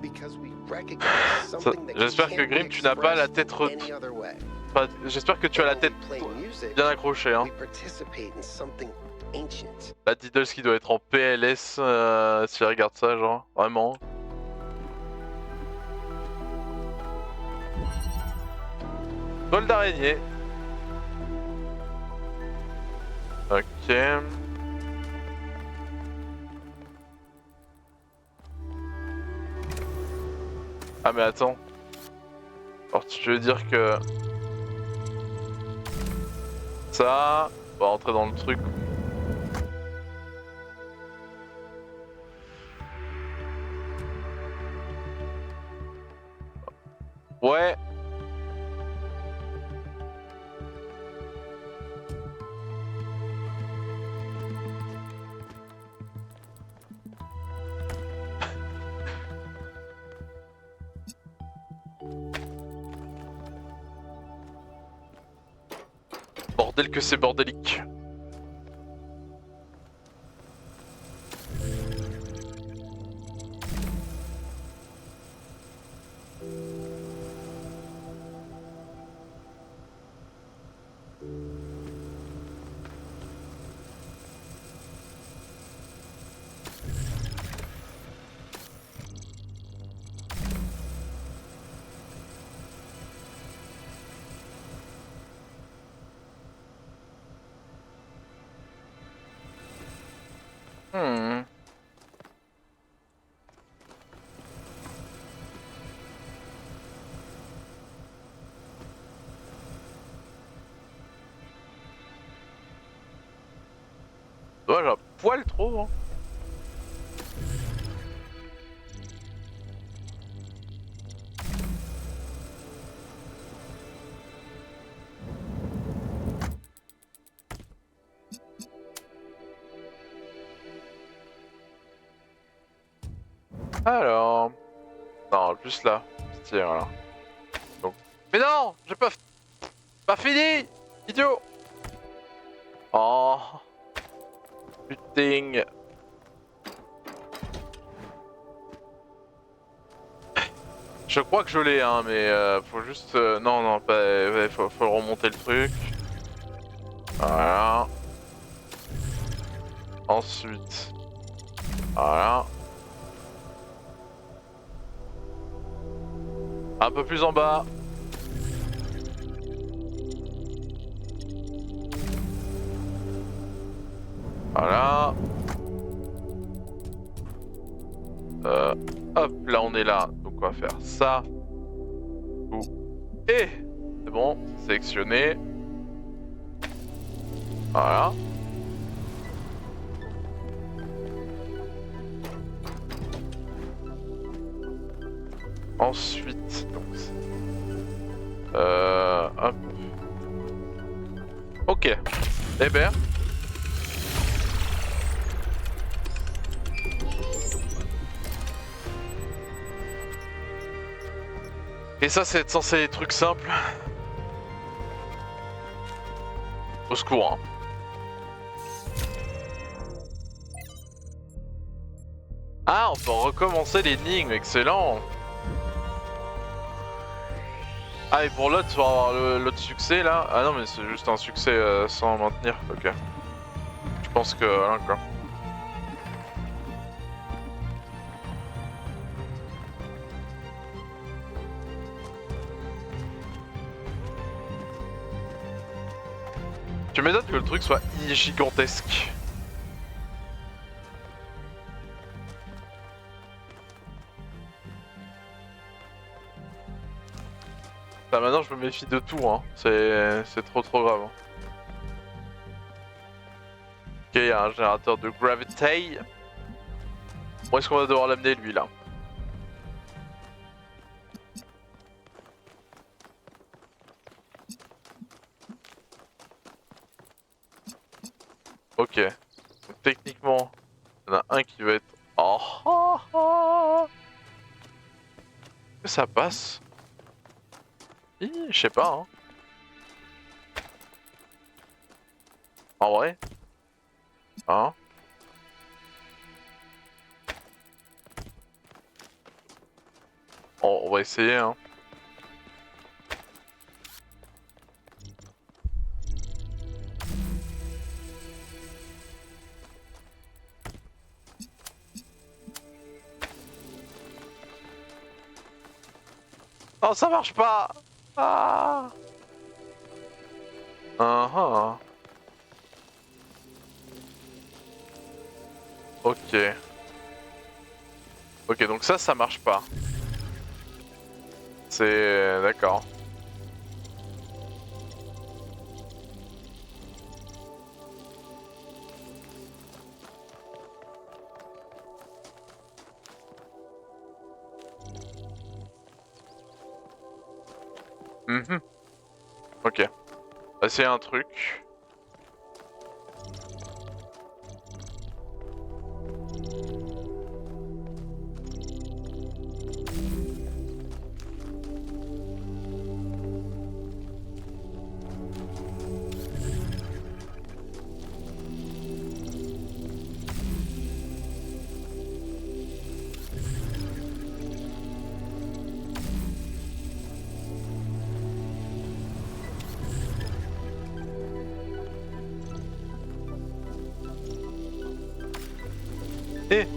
Because we recognize something that J'espère que can't be Grim, tu n'as pas la tête any other way. J'espère que tu as la tête bien accrochée hein. We participate in something ancient. La Diddles qui doit être en PLS si elle regarde ça genre, vraiment. Toile d'araignée. Ok. Ah mais attends. Alors tu veux dire que... Ça... On va rentrer dans le truc. Ouais. Bordel que c'est bordélique. Ouais, j'ai un poil trop. Hein. Alors... Non, plus là. Tiens, voilà. Donc... Mais non, j'ai pas fini, idiot. Oh... Putain. Je crois que je l'ai hein, mais faut juste... non, non, pas... faut remonter le truc. Voilà. Ensuite... Voilà. Un peu plus en bas. Voilà. Hop, là on est là. Donc on va faire ça. Et c'est bon, sélectionné. Voilà. Ensuite, donc, hop. Ok. Eh ben. Et ça, c'est censé être des trucs simples. Au secours, hein. Ah, on peut recommencer l'énigme, excellent. Ah, et pour l'autre, tu vas avoir l'autre succès là. Ah non, mais c'est juste un succès sans maintenir, ok. Je pense que voilà quoi. Tu m'étonnes que le truc soit gigantesque. Bah maintenant je me méfie de tout, hein. C'est trop grave. Hein. Ok, il y a un générateur de gravity. Où est-ce qu'on va devoir l'amener lui là? Ok. Donc, techniquement, il y en a un qui va être... Oh, oh, oh. Est-ce que ça passe? Je sais pas, hein. En vrai? Hein? On va essayer, hein. Oh, ça marche pas! Ah! Ah! Ok. Ok, donc ça marche pas. C'est... D'accord. Mhm. Ok. Bah, c'est un truc. Eh!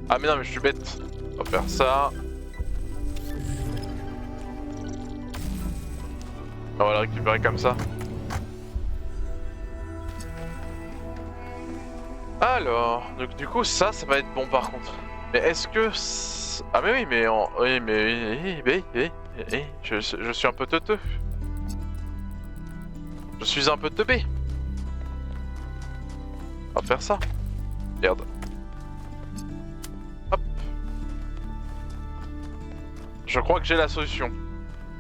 Ah mais non mais je suis bête. On va faire ça. On va le récupérer comme ça. Alors, donc du coup ça va être bon par contre. Mais est-ce que... Ah mais oui mais... Oui mais... Je suis un peu teuteux. Je suis un peu teubé. On va faire ça. Merde. Hop. Je crois que j'ai la solution.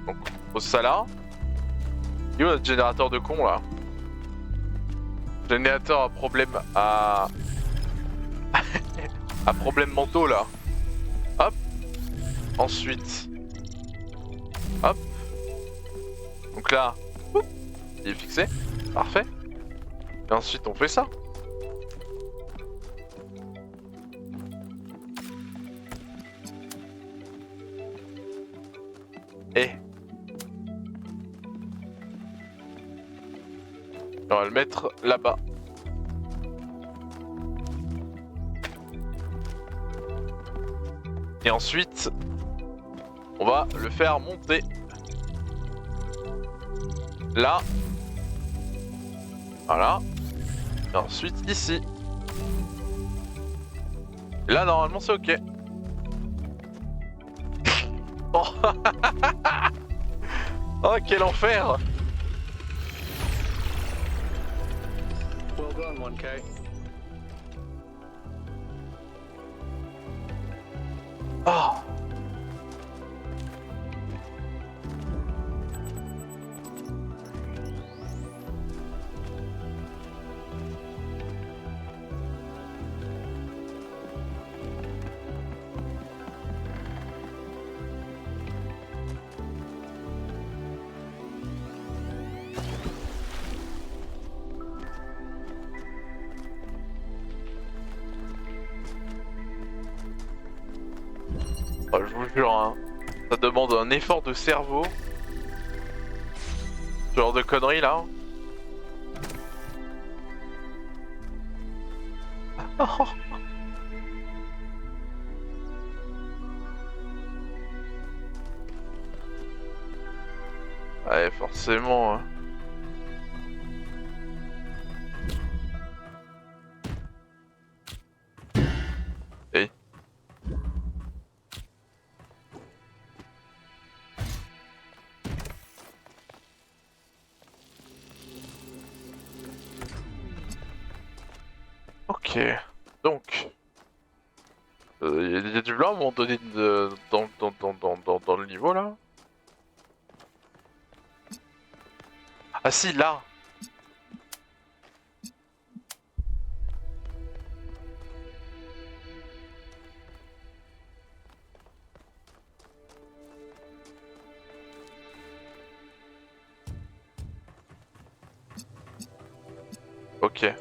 Donc, on pose ça là. Et où notre générateur de con là? Générateur à problème à... à problème mentaux là. Hop. Ensuite. Hop. Donc là. Oup, il est fixé. Parfait. Et ensuite on fait ça. Et on va le mettre là-bas. Et ensuite, on va le faire monter là. Voilà. Et ensuite ici. Et là normalement c'est ok. Oh, oh quel enfer! Well done, 1K. Oh. Oh, je vous jure, hein, ça demande un effort de cerveau. Ce genre de conneries là. Ouais, forcément. Hein. Hey. Ok, donc il y a du blanc à un moment donné dans le niveau là. Ah si, là. Ok.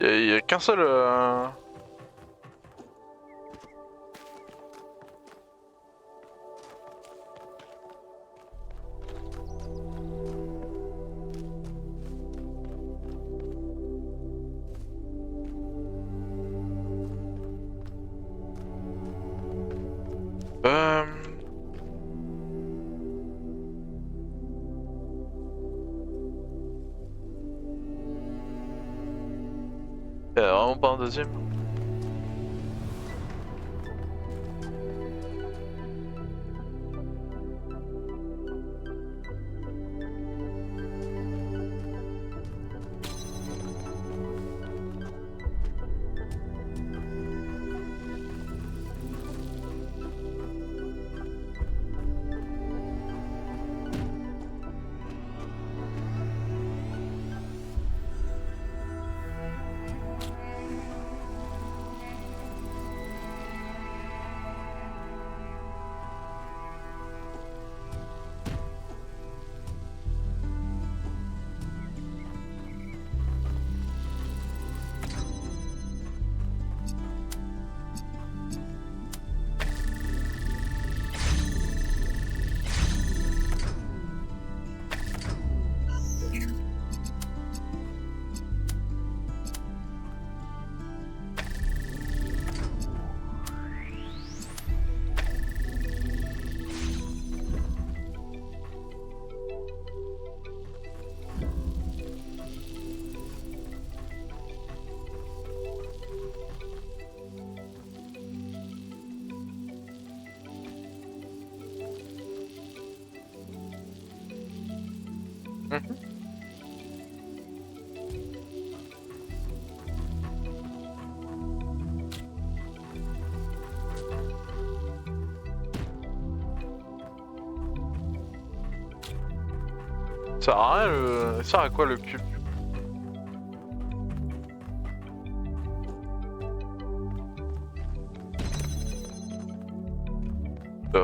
Il y a qu'un seul. Euh... Il y a vraiment pas un deuxième. Ça sert à rien le. Ça sert à quoi le cube?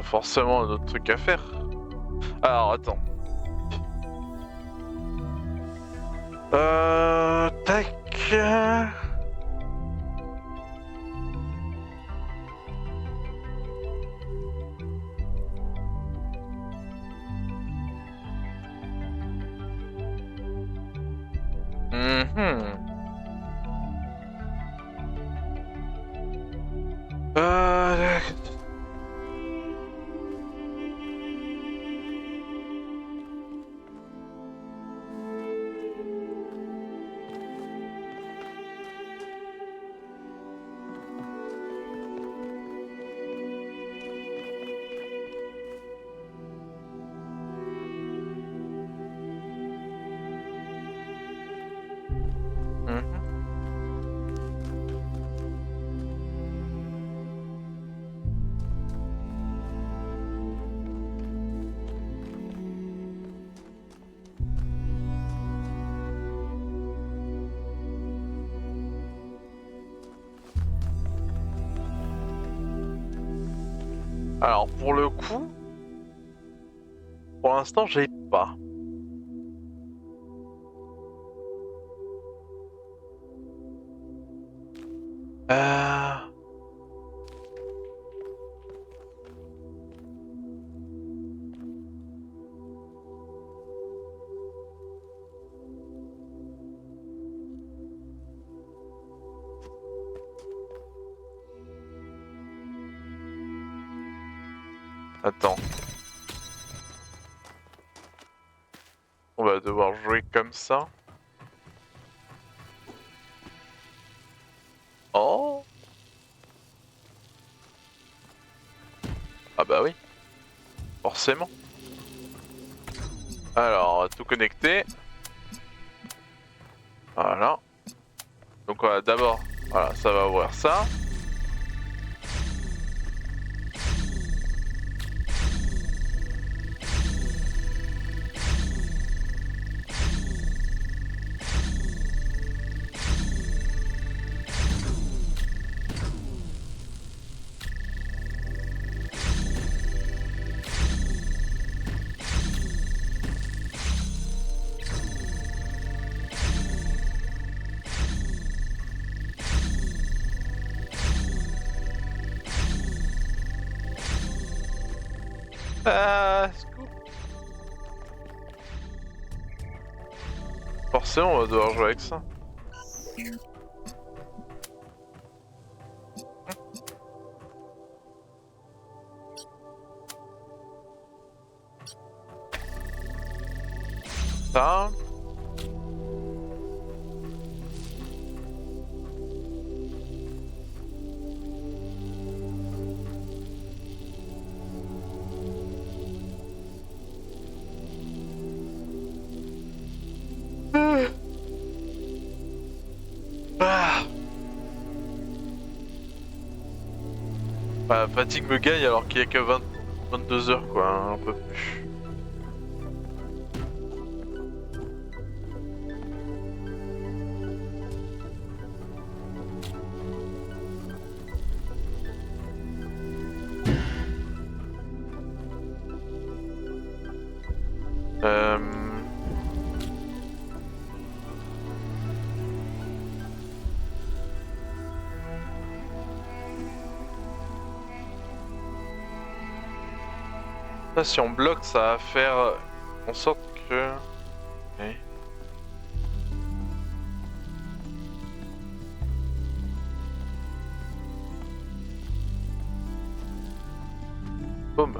Forcément un autre truc à faire. Alors attends. Tac. Euh... Alors pour le coup, pour l'instant j'ai pas. Attends. On va devoir jouer comme ça. Oh. Ah bah oui. Forcément. Alors, on va tout connecter. Voilà. Donc on va d'abord... Voilà, ça va ouvrir ça. Scoop. Forcément, on va devoir jouer avec ça. Ça. Ah. Bah, fatigue me gagne alors qu'il y a que 22 heures quoi, hein, un peu plus. Ça, si on bloque, ça va faire en sorte que... Okay. Boum.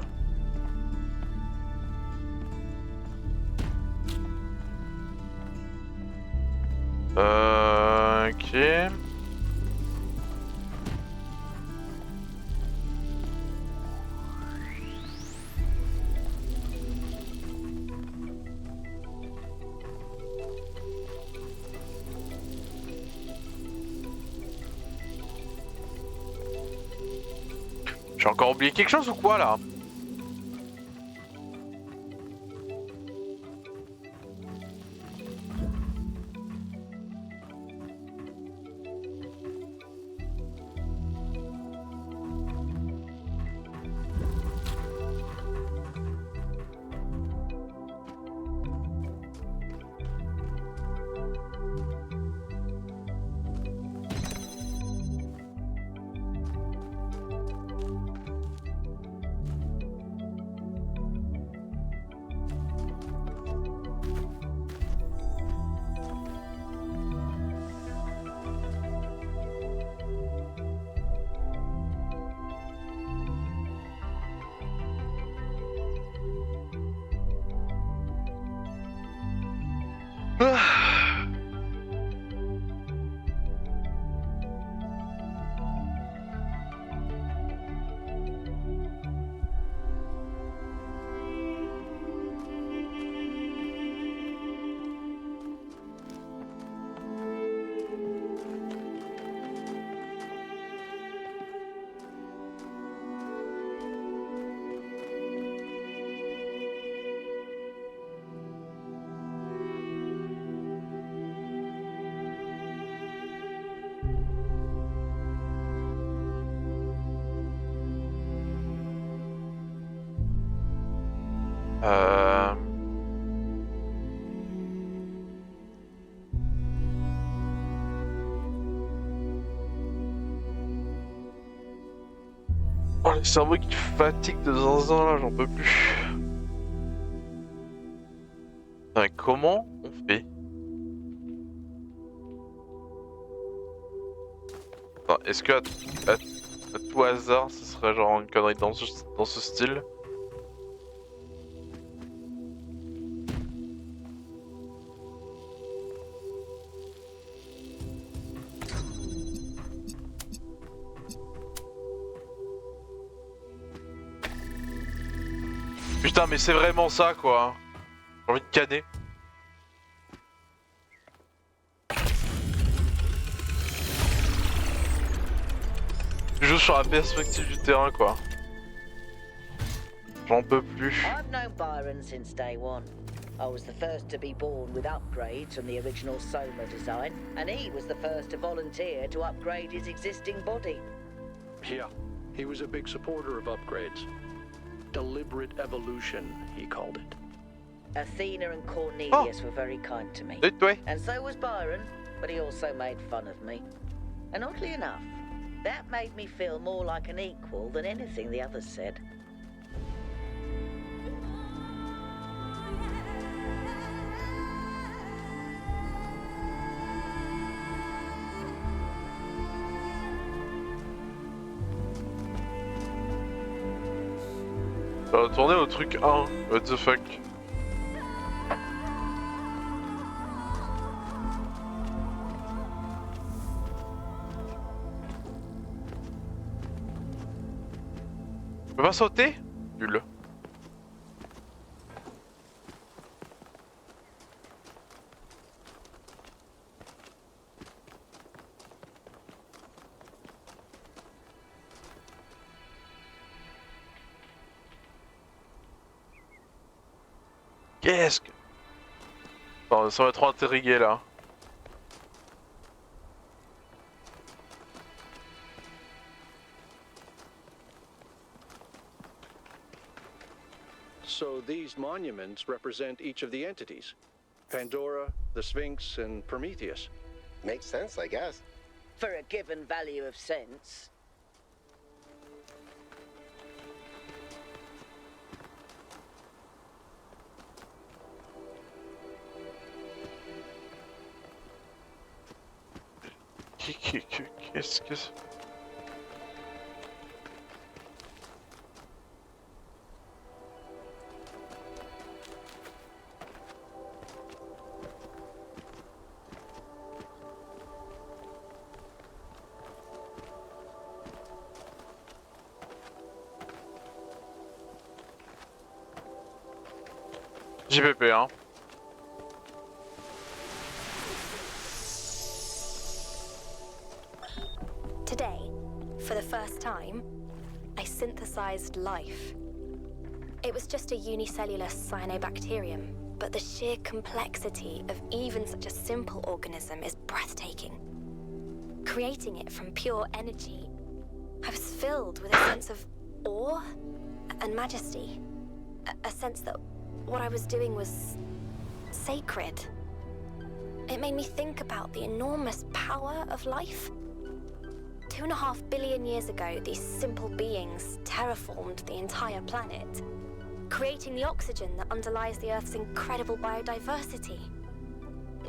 Ok. J'ai encore oublié quelque chose ou quoi là? Le cerveau qui fatigue de zinzin là, j'en peux plus. Putain, comment on fait? Enfin, est-ce que à tout hasard, ce serait genre une connerie dans ce style? Putain, mais c'est vraiment ça quoi. J'ai envie de canner. Juste sur la perspective du terrain quoi. J'en peux plus. I've known Byron since day one. I was the first to be born with upgrades from the original Soma design, and he was the first to volunteer to upgrade his existing body. Yeah, he was a big supporter of upgrades. Deliberate evolution, he called it. Athena and Cornelius were very kind to me. Et toi? And so was Byron, but he also made fun of me. And oddly enough, that made me feel more like an equal than anything the others said. On va retourner au truc 1, what the fuck. On peut pas sauter? Nul. Qu'est-ce que... Attends, ça va trop intrigué là. So these monuments represent each of the entities. Pandora, the Sphinx, and Prometheus. Makes sense, I guess. For a given value of sense. Qu'est-ce que... JPP, hein. Today, for the first time, I synthesized life. It was just a unicellular cyanobacterium, but the sheer complexity of even such a simple organism is breathtaking. Creating it from pure energy, I was filled with a sense of awe and majesty. A sense that what I was doing was sacred. It made me think about the enormous power of life. 2.5 billion years ago, these simple beings terraformed the entire planet, creating the oxygen that underlies the Earth's incredible biodiversity,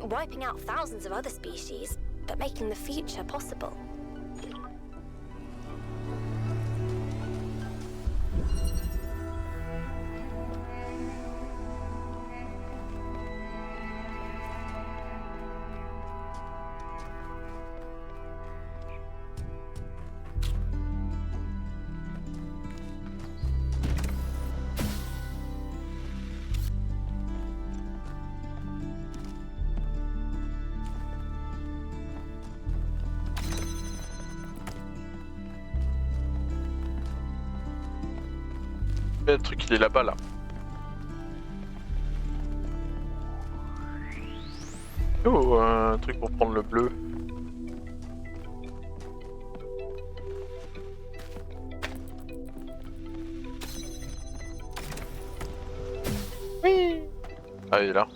wiping out thousands of other species, but making the future possible. Le truc il est là-bas là. Oh, un truc pour prendre le bleu. Oui. Ah, il est là.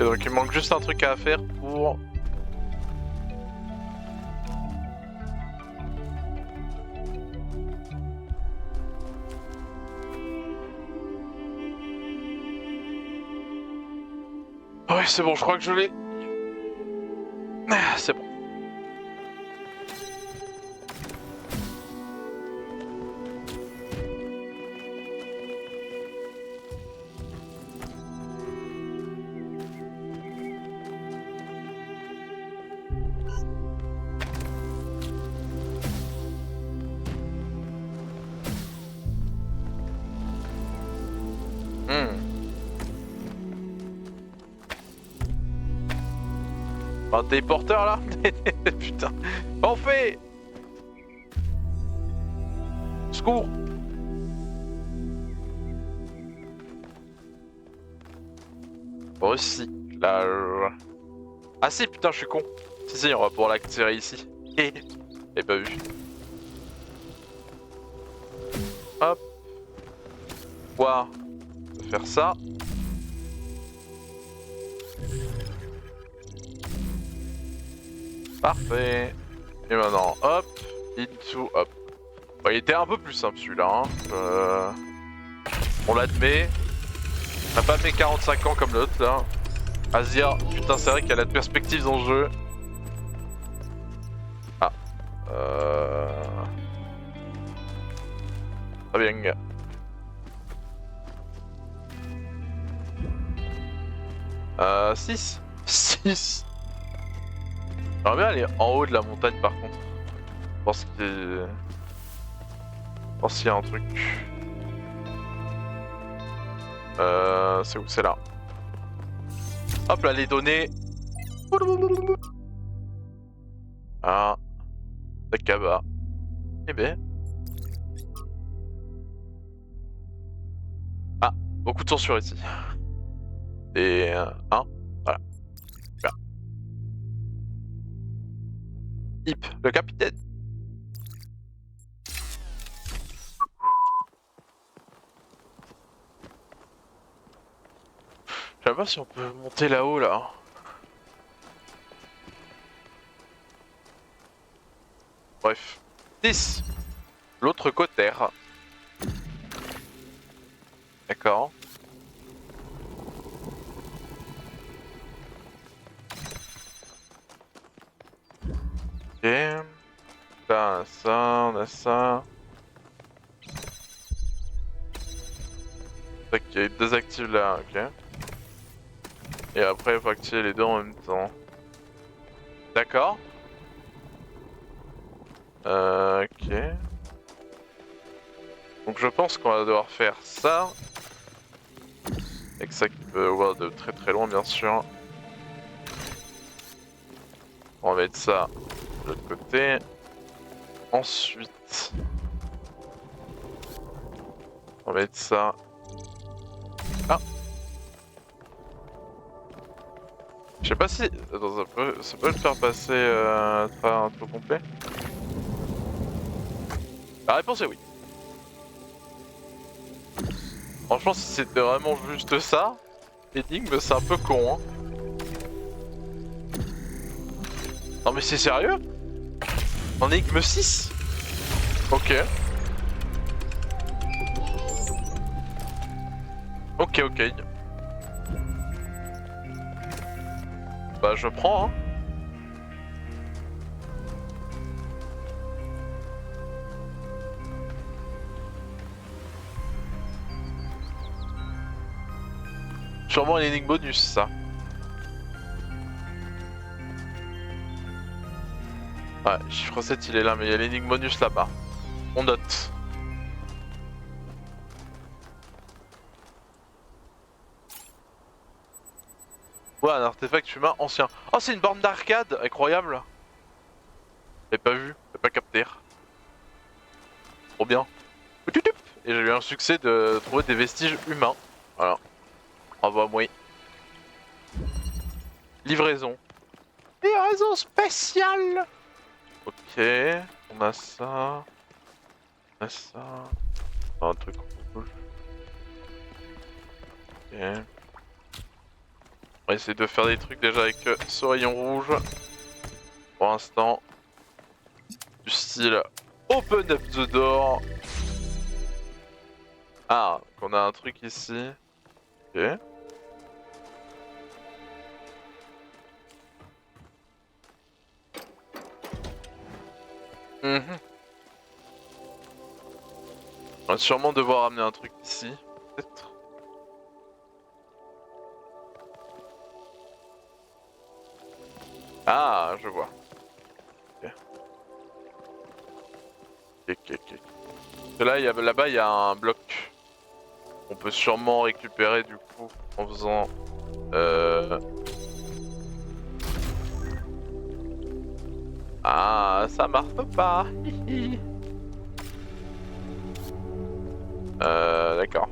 Et donc il manque juste un truc à faire pour... Ouais, c'est bon, je crois que je l'ai. Ah, c'est bon. Un téléporteur là. Putain. On fait. Secours. Recyclage. Ah si, putain, je suis con. Si, on va pouvoir l'activer ici. J'avais pas vu. Hop. Pouvoir faire ça. Parfait. Et maintenant, hop, into, hop. Bon, il était un peu plus simple celui-là. Hein. On l'admet. On n'a pas mis 45 ans comme l'autre là. Asia, putain, c'est vrai qu'il y a la perspective dans le jeu. Ah. Très bien. 6. 6. J'aimerais bien aller en haut de la montagne par contre. Parce qu'il y a un truc. C'est où? C'est là. Hop là, les données. Ah. Takaba. Eh ben. Ah, beaucoup de censure ici. Et voilà. Super. Hip, le capitaine. Je sais pas si on peut monter là-haut là. Bref. 10. L'autre côté. D'accord. Ok. Là, ça, on a ça. Ok, désactive là, ok. Et après, il faut activer les deux en même temps. D'accord. Ok. Donc je pense qu'on va devoir faire ça. Avec ça qui peut voir de très très loin, bien sûr. On va mettre ça de l'autre côté. Ensuite, on va mettre ça. Ah. Je sais pas si... Attends, ça peut le faire passer à travers un trou complet? La réponse est oui. Franchement, si c'était vraiment juste ça, l'énigme c'est un peu con, hein. Non mais c'est sérieux? En énigme 6? Ok. Ok. Bah je prends, hein. Sûrement une énigme bonus ça. Ouais, chiffre 7 il est là, mais il y a l'énigme bonus là-bas. On note. Ouais, un artefact humain ancien. Oh, c'est une borne d'arcade, incroyable. J'ai pas vu, j'ai pas capté. Trop bien. Et j'ai eu un succès de trouver des vestiges humains. Voilà. Bravo à moi. Livraison. Livraison spéciale. Ok, on a ça. On a ça. Un truc rouge. Ok. On va essayer de faire des trucs déjà avec ce rayon rouge. Pour l'instant. Du style Open up the door. Ah, qu'on a un truc ici. Ok. On va sûrement devoir amener un truc ici. Peut-être. Ah, je vois. Ok. Ok. Et là, là-bas, il y a un bloc. On peut sûrement récupérer du coup en faisant... Ah, ça marche pas. D'accord.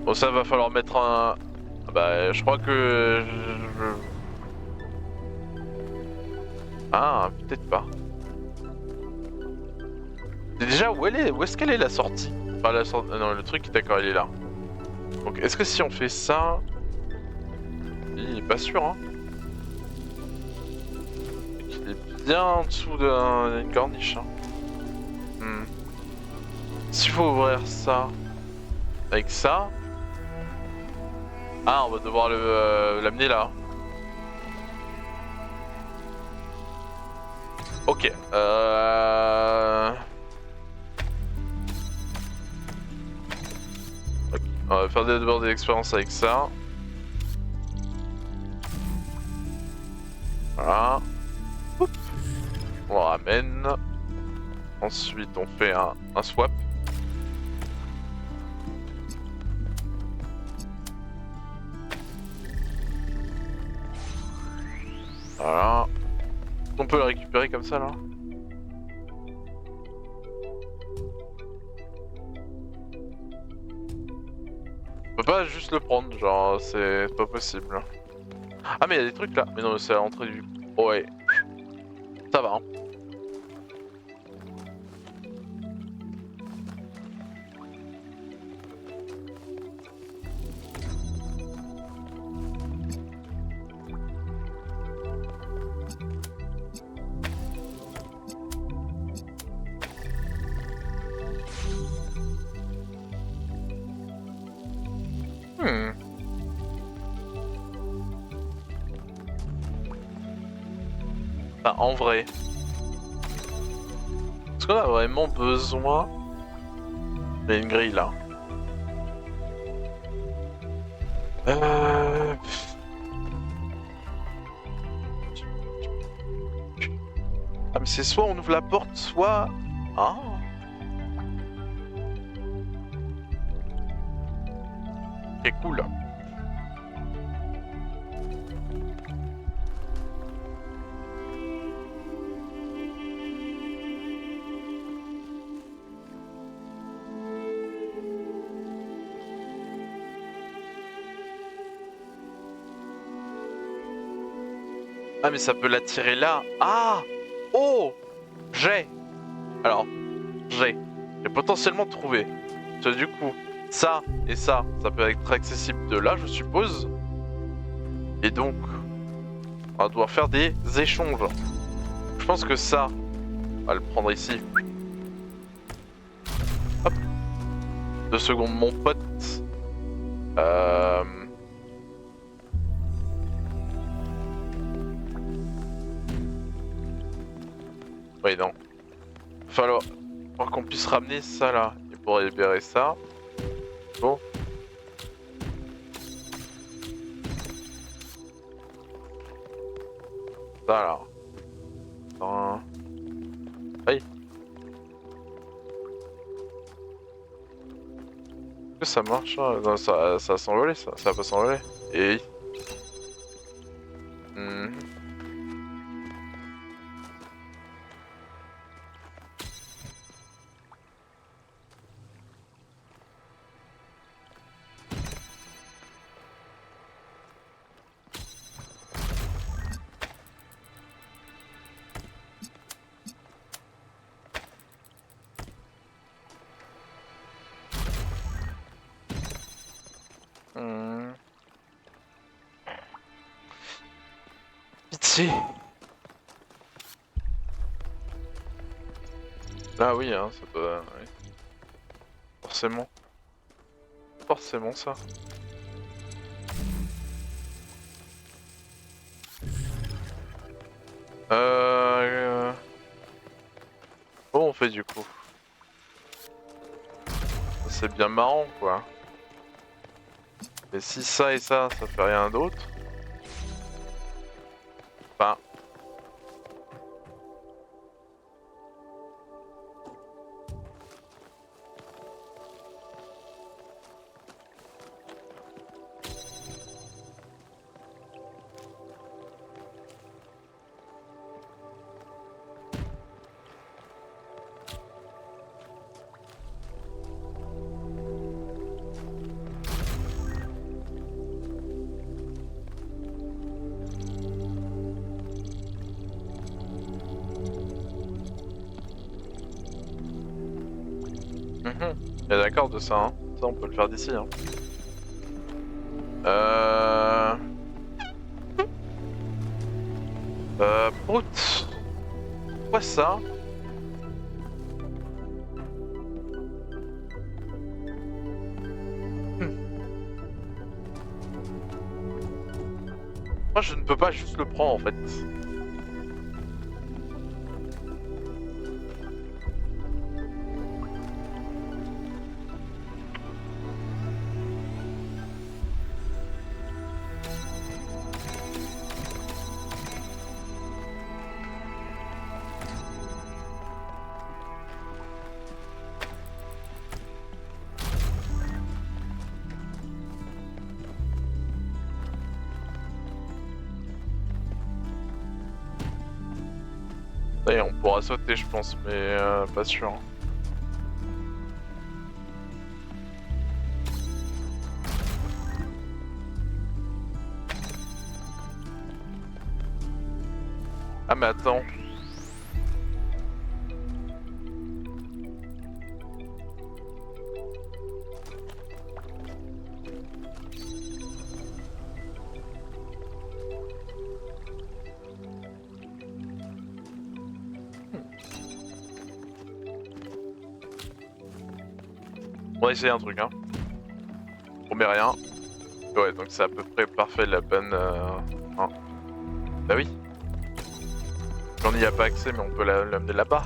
Bon, ça va falloir mettre un... Bah, je crois que... Ah, peut-être pas. Déjà, où est-ce qu'elle est la sortie? Enfin, la sortie... Non, le truc, d'accord, il est là. Donc, est-ce que si on fait ça... Il est pas sûr, hein. Il est bien en dessous d'une corniche, hein. S'il faut ouvrir ça... Avec ça... Ah, on va devoir l'amener là. Ok. Ok. On va faire d'abord des expériences avec ça. Voilà. Oup. On le ramène. Ensuite, on fait un swap. Voilà. On peut le récupérer comme ça là. On peut pas juste le prendre, genre c'est pas possible. Ah mais il y a des trucs là. Mais non, c'est à l'entrée du... Ouais. Ça va hein. Enfin, en vrai. Est-ce qu'on a vraiment besoin? Il y a une grille là. Ah mais c'est soit on ouvre la porte, soit... Ah. Ok, cool. Ah mais ça peut l'attirer là. Ah. Oh. J'ai potentiellement trouvé. Parce que du coup, ça et ça peut être accessible de là, je suppose. Et donc, on va devoir faire des échanges. Je pense que ça, on va le prendre ici. Hop. 2 secondes, mon pote. Oui, non. Falloir qu'on puisse ramener ça là. Et pour libérer ça. Bon. Ça là. Oui. Est-ce que ça marche hein? Non, ça va s'envoler ça. Ça va pas s'envoler. Et... ici. Ah oui, hein, ça doit... ouais. Forcément. Forcément ça. Bon, on fait du coup. C'est bien marrant quoi. Mais si ça et ça fait rien d'autre. Enfin. Et d'accord de ça, hein. Ça on peut le faire d'ici. Hein. Brut. Pourquoi ça? Moi je ne peux pas juste le prendre en fait. Et on pourra sauter je pense, mais pas sûr. Hein. Ah mais attends. On va essayer un truc hein. On promet rien. Ouais donc c'est à peu près parfait la bonne... hein. Bah oui. On n'y a pas accès mais on peut l'amener là-bas.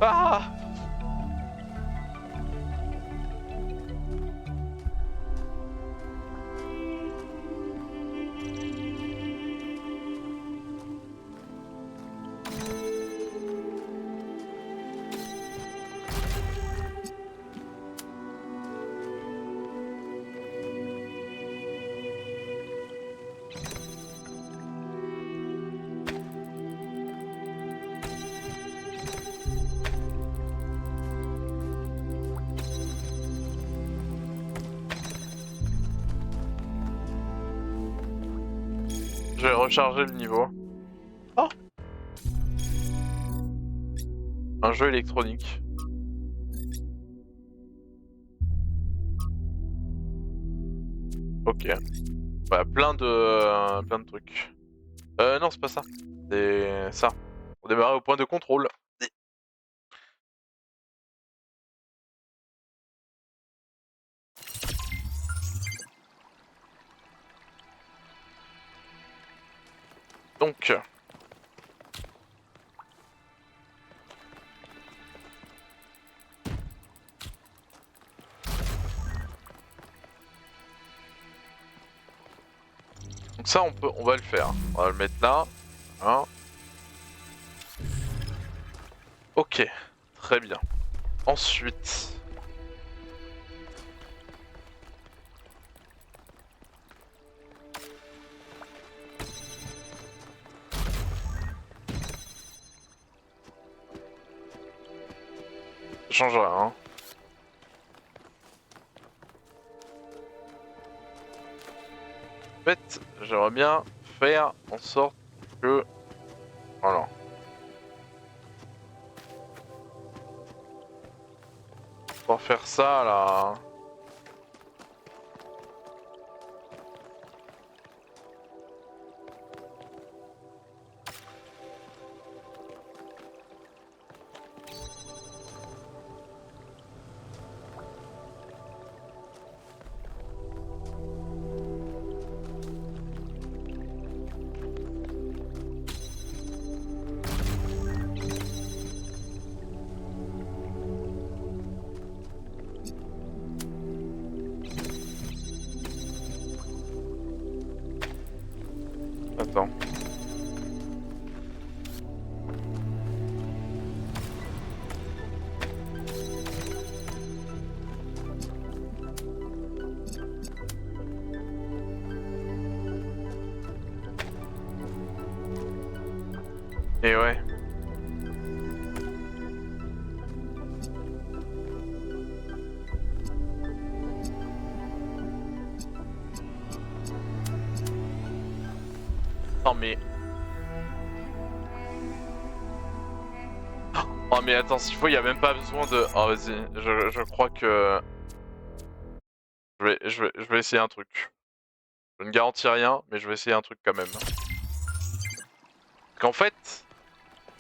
Ah! Je vais recharger le niveau. Oh! Un jeu électronique. Ok. Bah, plein de trucs. Non, c'est pas ça. C'est ça. On démarre au point de contrôle. Donc... Donc ça on va le faire. On va le mettre là. Hein. Ok, très bien. Ensuite... changerait, hein. En fait, j'aimerais bien faire en sorte que... Voilà. Pour faire ça, là... Attends. Et ouais. Non mais... Oh mais attends, s'il faut, il y a même pas besoin de... Oh vas-y, je crois que... Je vais essayer un truc. Je ne garantis rien, mais je vais essayer un truc quand même. Parce qu'en fait,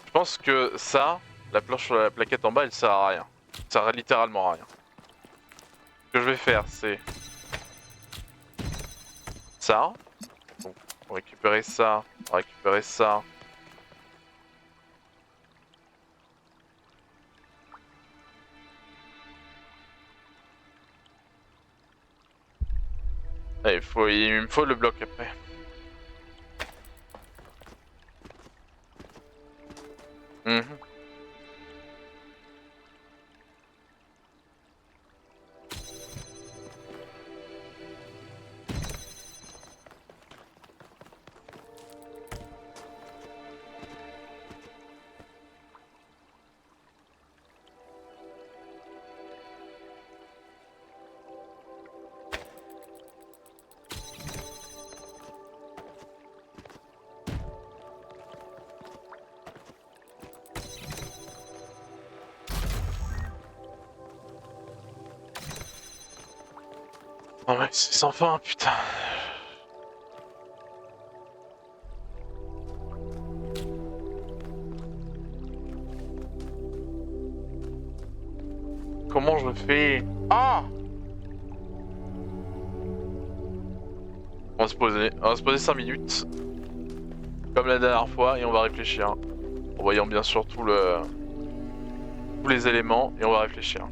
je pense que ça, la planche sur la plaquette en bas, elle sert à rien. Ça sert littéralement à rien. Ce que je vais faire, c'est... Ça. Donc, on va récupérer ça, on va récupérer ça. Ah, il me faut le bloc après. Mhm. Oh mec, c'est sans fin, putain. Comment je fais? Ah! On va se poser 5 minutes. Comme la dernière fois, et on va réfléchir. En voyant bien sûr tous les éléments, et on va réfléchir.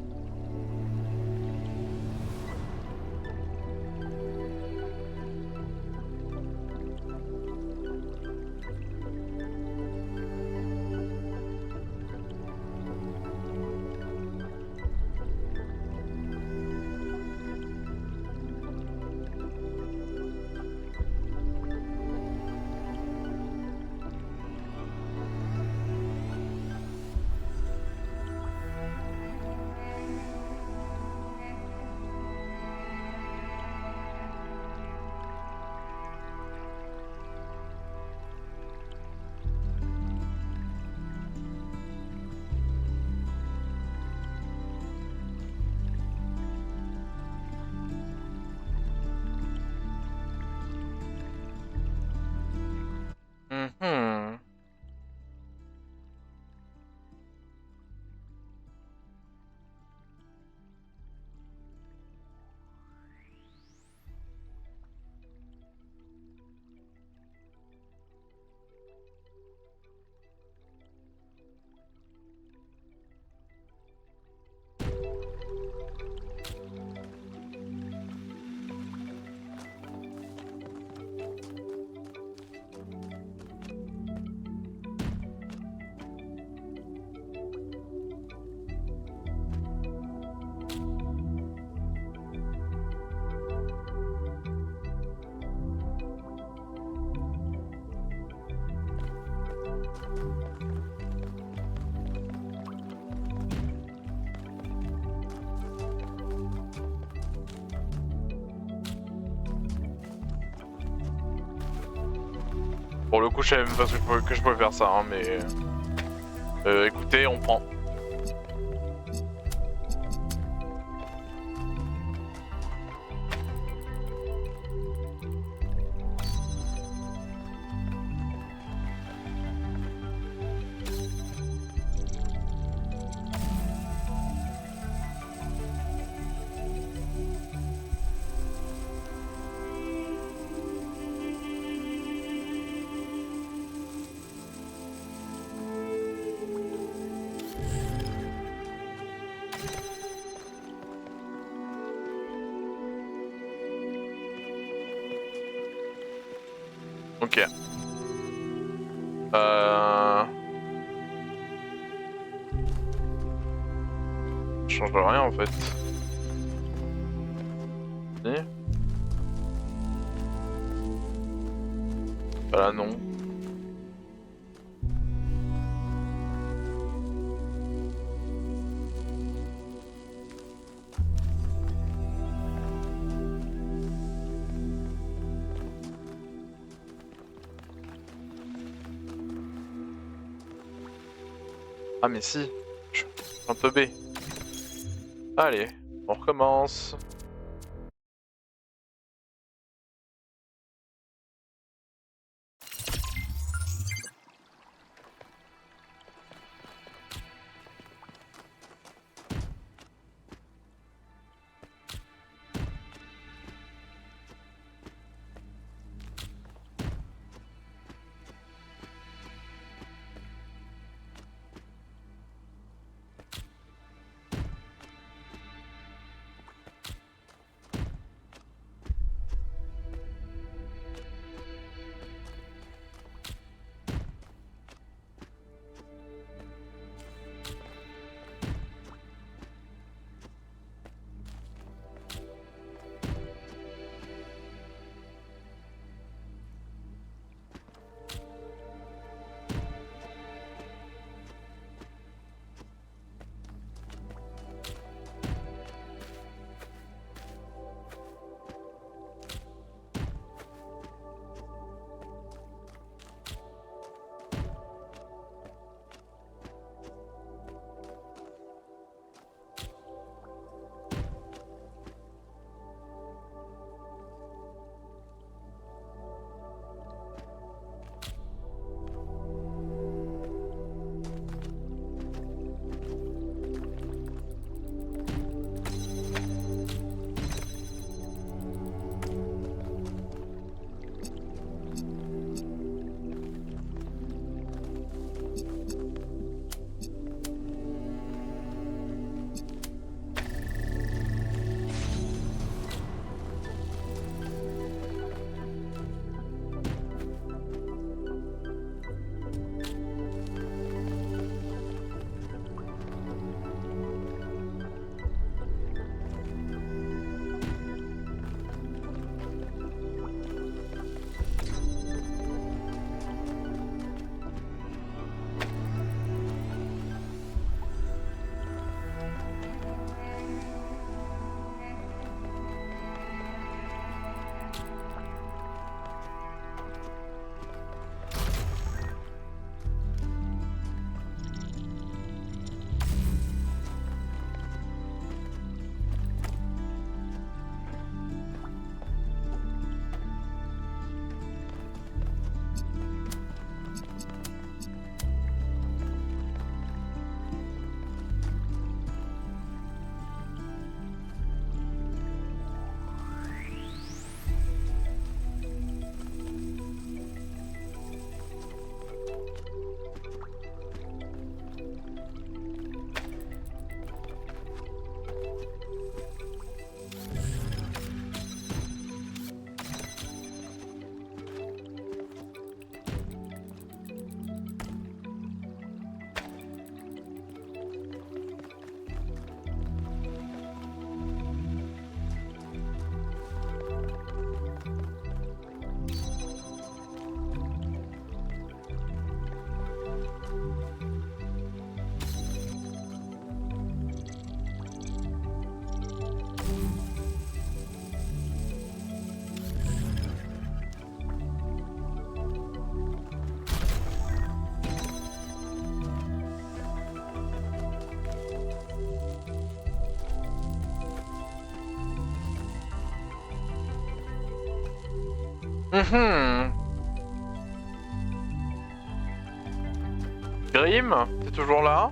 Pour le coup, je savais même pas que je pouvais faire ça, hein, mais... écoutez, on prend. Ok. Ça change rien en fait. Si. Bah là non. Ah mais si, je suis un peu B. Allez, on recommence. Grim, t'es toujours là?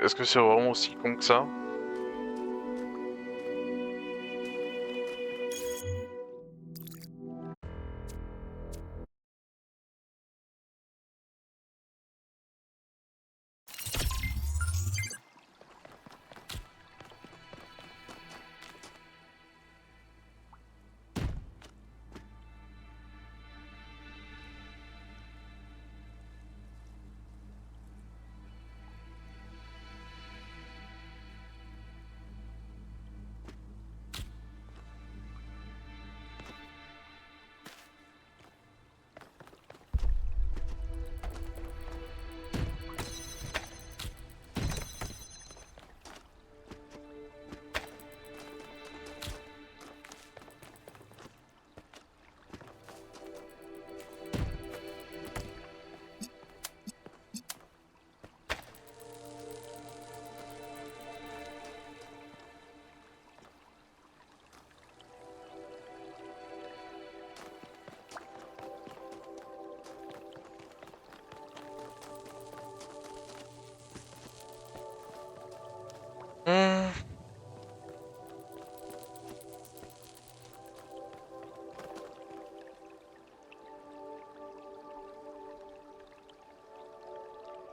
Est-ce que c'est vraiment aussi con que ça?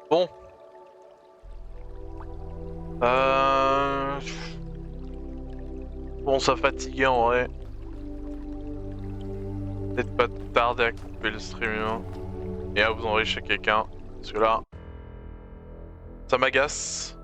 Bon. Bon, ça fatiguait en vrai. Peut-être pas tarder à couper le stream hein. Et à vous envoyer chez quelqu'un. Parce que là, ça m'agace.